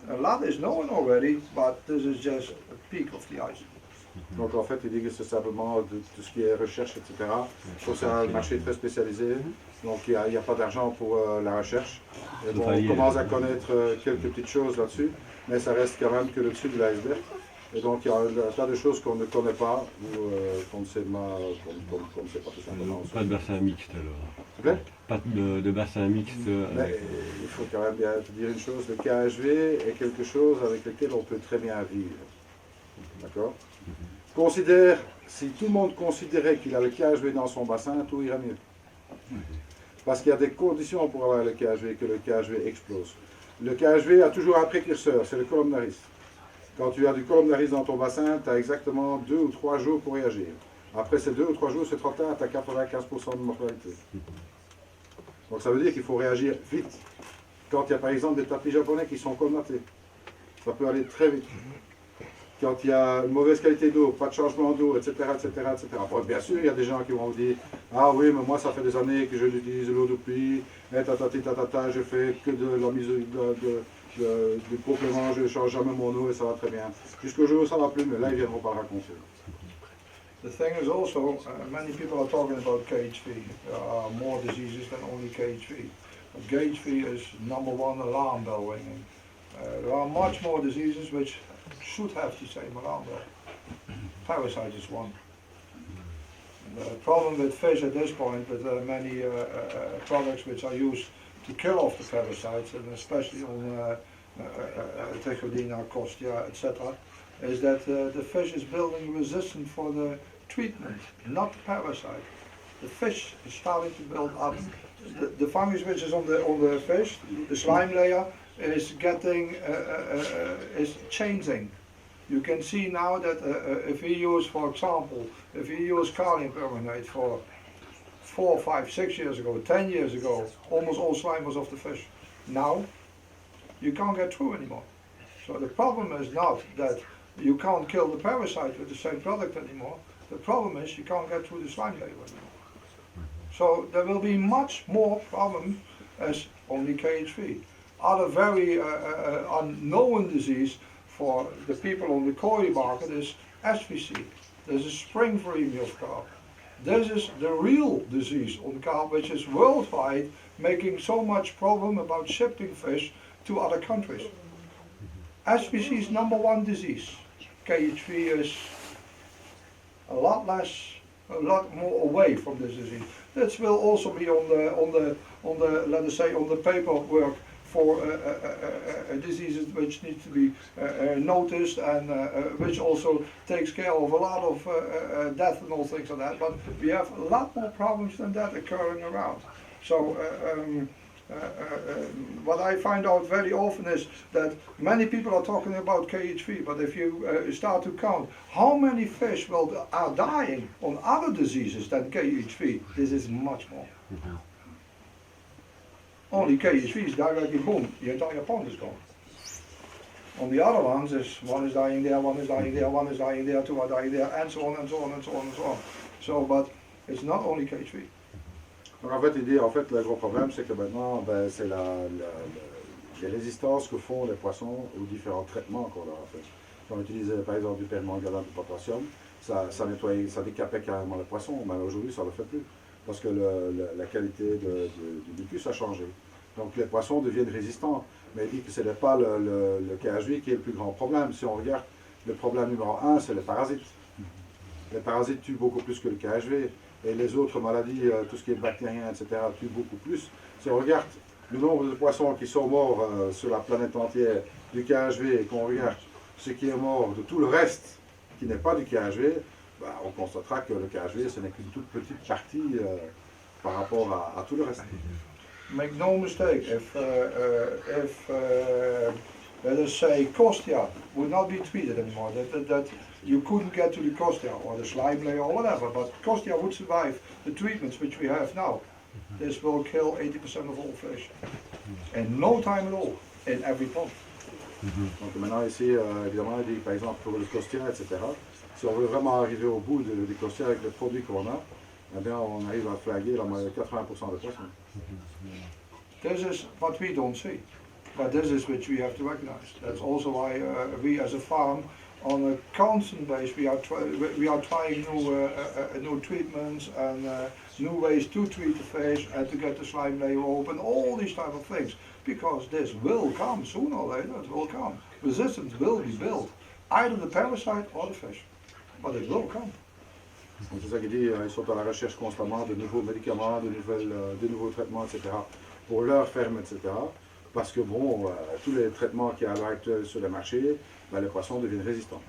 A lot is known already, but this is just a peak of the iceberg. Donc en fait, il dit que c'est simplement de tout ce qui est recherche, etc. Donc c'est un marché très spécialisé, donc il n'y a pas d'argent pour la recherche. Et bon, on commence à connaître quelques petites choses là-dessus, mais ça reste quand même que le dessus de l'iceberg. Et donc il y a un tas de choses qu'on ne connaît pas ou qu'on ne sait pas tout simplement. Pas de bassin mixte alors. S'il vous plaît? Pas de bassin mixte. Mais il faut quand même bien te dire une chose, le KHV est quelque chose avec lequel on peut très bien vivre. D'accord? Considère si tout le monde considérait qu'il a le KHV dans son bassin, tout irait mieux. Parce qu'il y a des conditions pour avoir le KHV, que le KHV explose. Le KHV a toujours un précurseur, c'est le columnaris. Quand tu as du columnaris dans ton bassin, tu as exactement 2 ou 3 jours pour réagir. Après ces 2 ou 3 jours, c'est trop tard, tu as 95% de mortalité. Donc ça veut dire qu'il faut réagir vite. Quand il y a par exemple des tapis japonais qui sont colmatés, ça peut aller très vite. Quand il y a une mauvaise qualité d'eau, pas de changement d'eau, etc., etc., etc. Bon, bien sûr, il y a des gens qui vont vous dire « Ah oui, mais moi, ça fait des années que je l'utilise l'eau de pluie, et tatata, je fais que de la mise du complément, je ne change jamais mon eau et ça va très bien. Jusqu'au jour où ça ne va plus, mais là, ils ne viendront pas raconter. » The thing is also, many people are talking about KHV. There are more diseases than only KHV. But KHV is number one alarm bell ringing. There are much more diseases which should have the same alarm bell. Parasite is one. The problem with fish at this point, with many products which are used to kill off the parasites, and especially on Trichodina, Kostia, etc., is that the fish is building resistance for the treatment, not the parasite. The fish is starting to build up. The fungus which is on the fish, the slime layer, is getting is changing. You can see now that if we use, for example, if we use kalium permanganate for 4, 5, 6 years ago, 10 years ago, almost all slime was off the fish. Now, you can't get through anymore. So the problem is not that you can't kill the parasite with the same product anymore. The problem is you can't get through the slime layer anymore. So there will be much more problems as only KHV. Other very unknown disease for the people on the koi market is SVC. This is spring viremia of carp. This is the real disease on carp, which is worldwide making so much problem about shipping fish to other countries. SVC is number one disease. KHV is a lot more away from this disease. This will also be on the let us say on the paperwork for diseases which need to be noticed and which also takes care of a lot of death and all things like that. But we have a lot more problems than that occurring around. So what I find out very often is that many people are talking about KHV, but if you start to count how many fish are dying on other diseases than KHV, this is much more. Only KHV is directly boom, the entire pond is gone. On the other ones, one is dying there, one is dying there, one is dying there, 2 are dying there, and so on and so on and so on and so on. So, but it's not only KHV. Donc en fait, le gros problème, c'est que maintenant, c'est les résistances que font les poissons aux différents traitements qu'on leur a fait. Si on utilisait par exemple du permanganate de potassium, ça nettoyait, ça décapait carrément le poisson, mais aujourd'hui ça ne le fait plus, parce que la qualité du mucus a changé. Donc les poissons deviennent résistants, mais il dit que ce n'est pas le KHV qui est le plus grand problème. Si on regarde, le problème numéro 1, c'est les parasites. Les parasites tuent beaucoup plus que le KHV. Et les autres maladies, tout ce qui est bactérien, etc., tuent beaucoup plus. Si on regarde le nombre de poissons qui sont morts sur la planète entière du KHV et qu'on regarde ce qui est mort de tout le reste qui n'est pas du KHV, on constatera que le KHV, ce n'est qu'une toute petite partie par rapport à tout le reste. Make no mistake, if let us say Kostia would not be treated anymore, that you couldn't get to the Kostia or the slime layer or whatever, but Kostia would survive the treatments which we have now. This will kill 80% of all fish. In no time at all, in every pond. Donc maintenant ici, évidemment, il dit par exemple pour le Kostia, etc., si on veut vraiment arriver au bout des Kostia avec les produits qu'on a, eh bien on arrive à flaguer la 80% des poissons. This is what we don't see. But this is which we have to recognize. That's also why we as a farm, on a constant basis, we are trying new treatments and new ways to treat the fish and to get the slime layer open, all these type of things. Because this will come, sooner or later it will come. Resistance will be built, either the parasite or the fish. But it will come. C'est ça qu'il dit, ils sont à la recherche constamment de nouveaux médicaments, de nouveaux traitements, etc., pour leur ferme, etc., parce que bon, tous les traitements qu'il y a à l'heure actuelle sur le marché, les poissons deviennent résistants.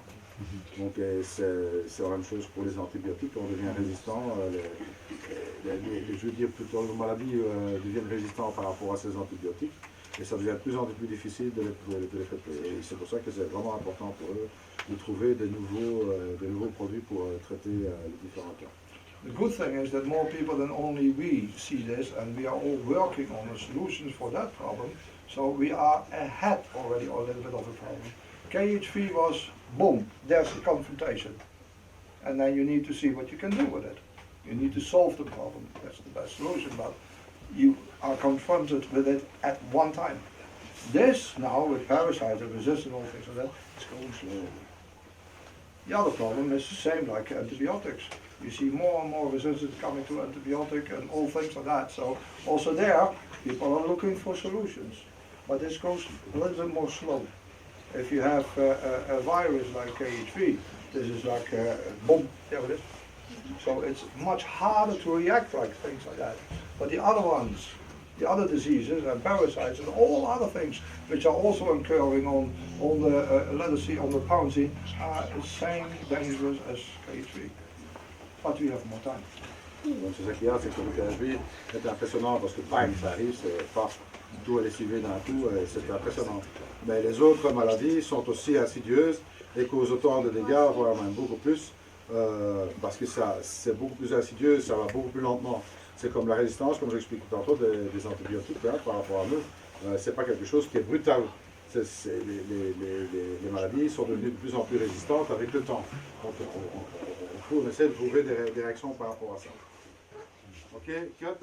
Donc c'est la même chose pour les antibiotiques, on devient résistant, je veux dire plutôt les maladies deviennent résistants par rapport à ces antibiotiques et ça devient de plus en plus difficile de les traiter. Et c'est pour ça que c'est vraiment important pour eux de trouver de nouveaux produits pour traiter les différents cas. The good thing is that more people than only we see this, and we are all working on the solutions for that problem. So we are ahead already a little bit of a problem. KHV was, boom, there's the confrontation. And then you need to see what you can do with it. You need to solve the problem. That's the best solution, but you are confronted with it at one time. This now, with parasites and resistant, all things like that, it's going slowly. The other problem is the same like antibiotics. You see more and more resistance coming to antibiotic and all things like that. So also there, people are looking for solutions. But this goes a little bit more slow. If you have a virus like KHV, this is like boom, there it is. So it's much harder to react like things like that. But the other ones, the other diseases and parasites and all other things which are also occurring on the let us see, on the pouncey are the same dangerous as KHV. But we have more time. Donc c'est ça qu'il y a, c'est que le KHV est impressionnant parce que bang, ça arrive, c'est pas tout est lessivé d'un coup, c'est impressionnant. Mais les autres maladies sont aussi insidieuses et causent autant de dégâts, voire même beaucoup plus, parce que c'est beaucoup plus insidieux, ça va beaucoup plus lentement. C'est comme la résistance, comme j'expliquais tantôt, des antibiotiques hein, par rapport à nous. C'est pas quelque chose qui est brutal. Les maladies sont devenues de plus en plus résistantes avec le temps. Donc on essaie de trouver des réactions par rapport à ça. Ok, cut.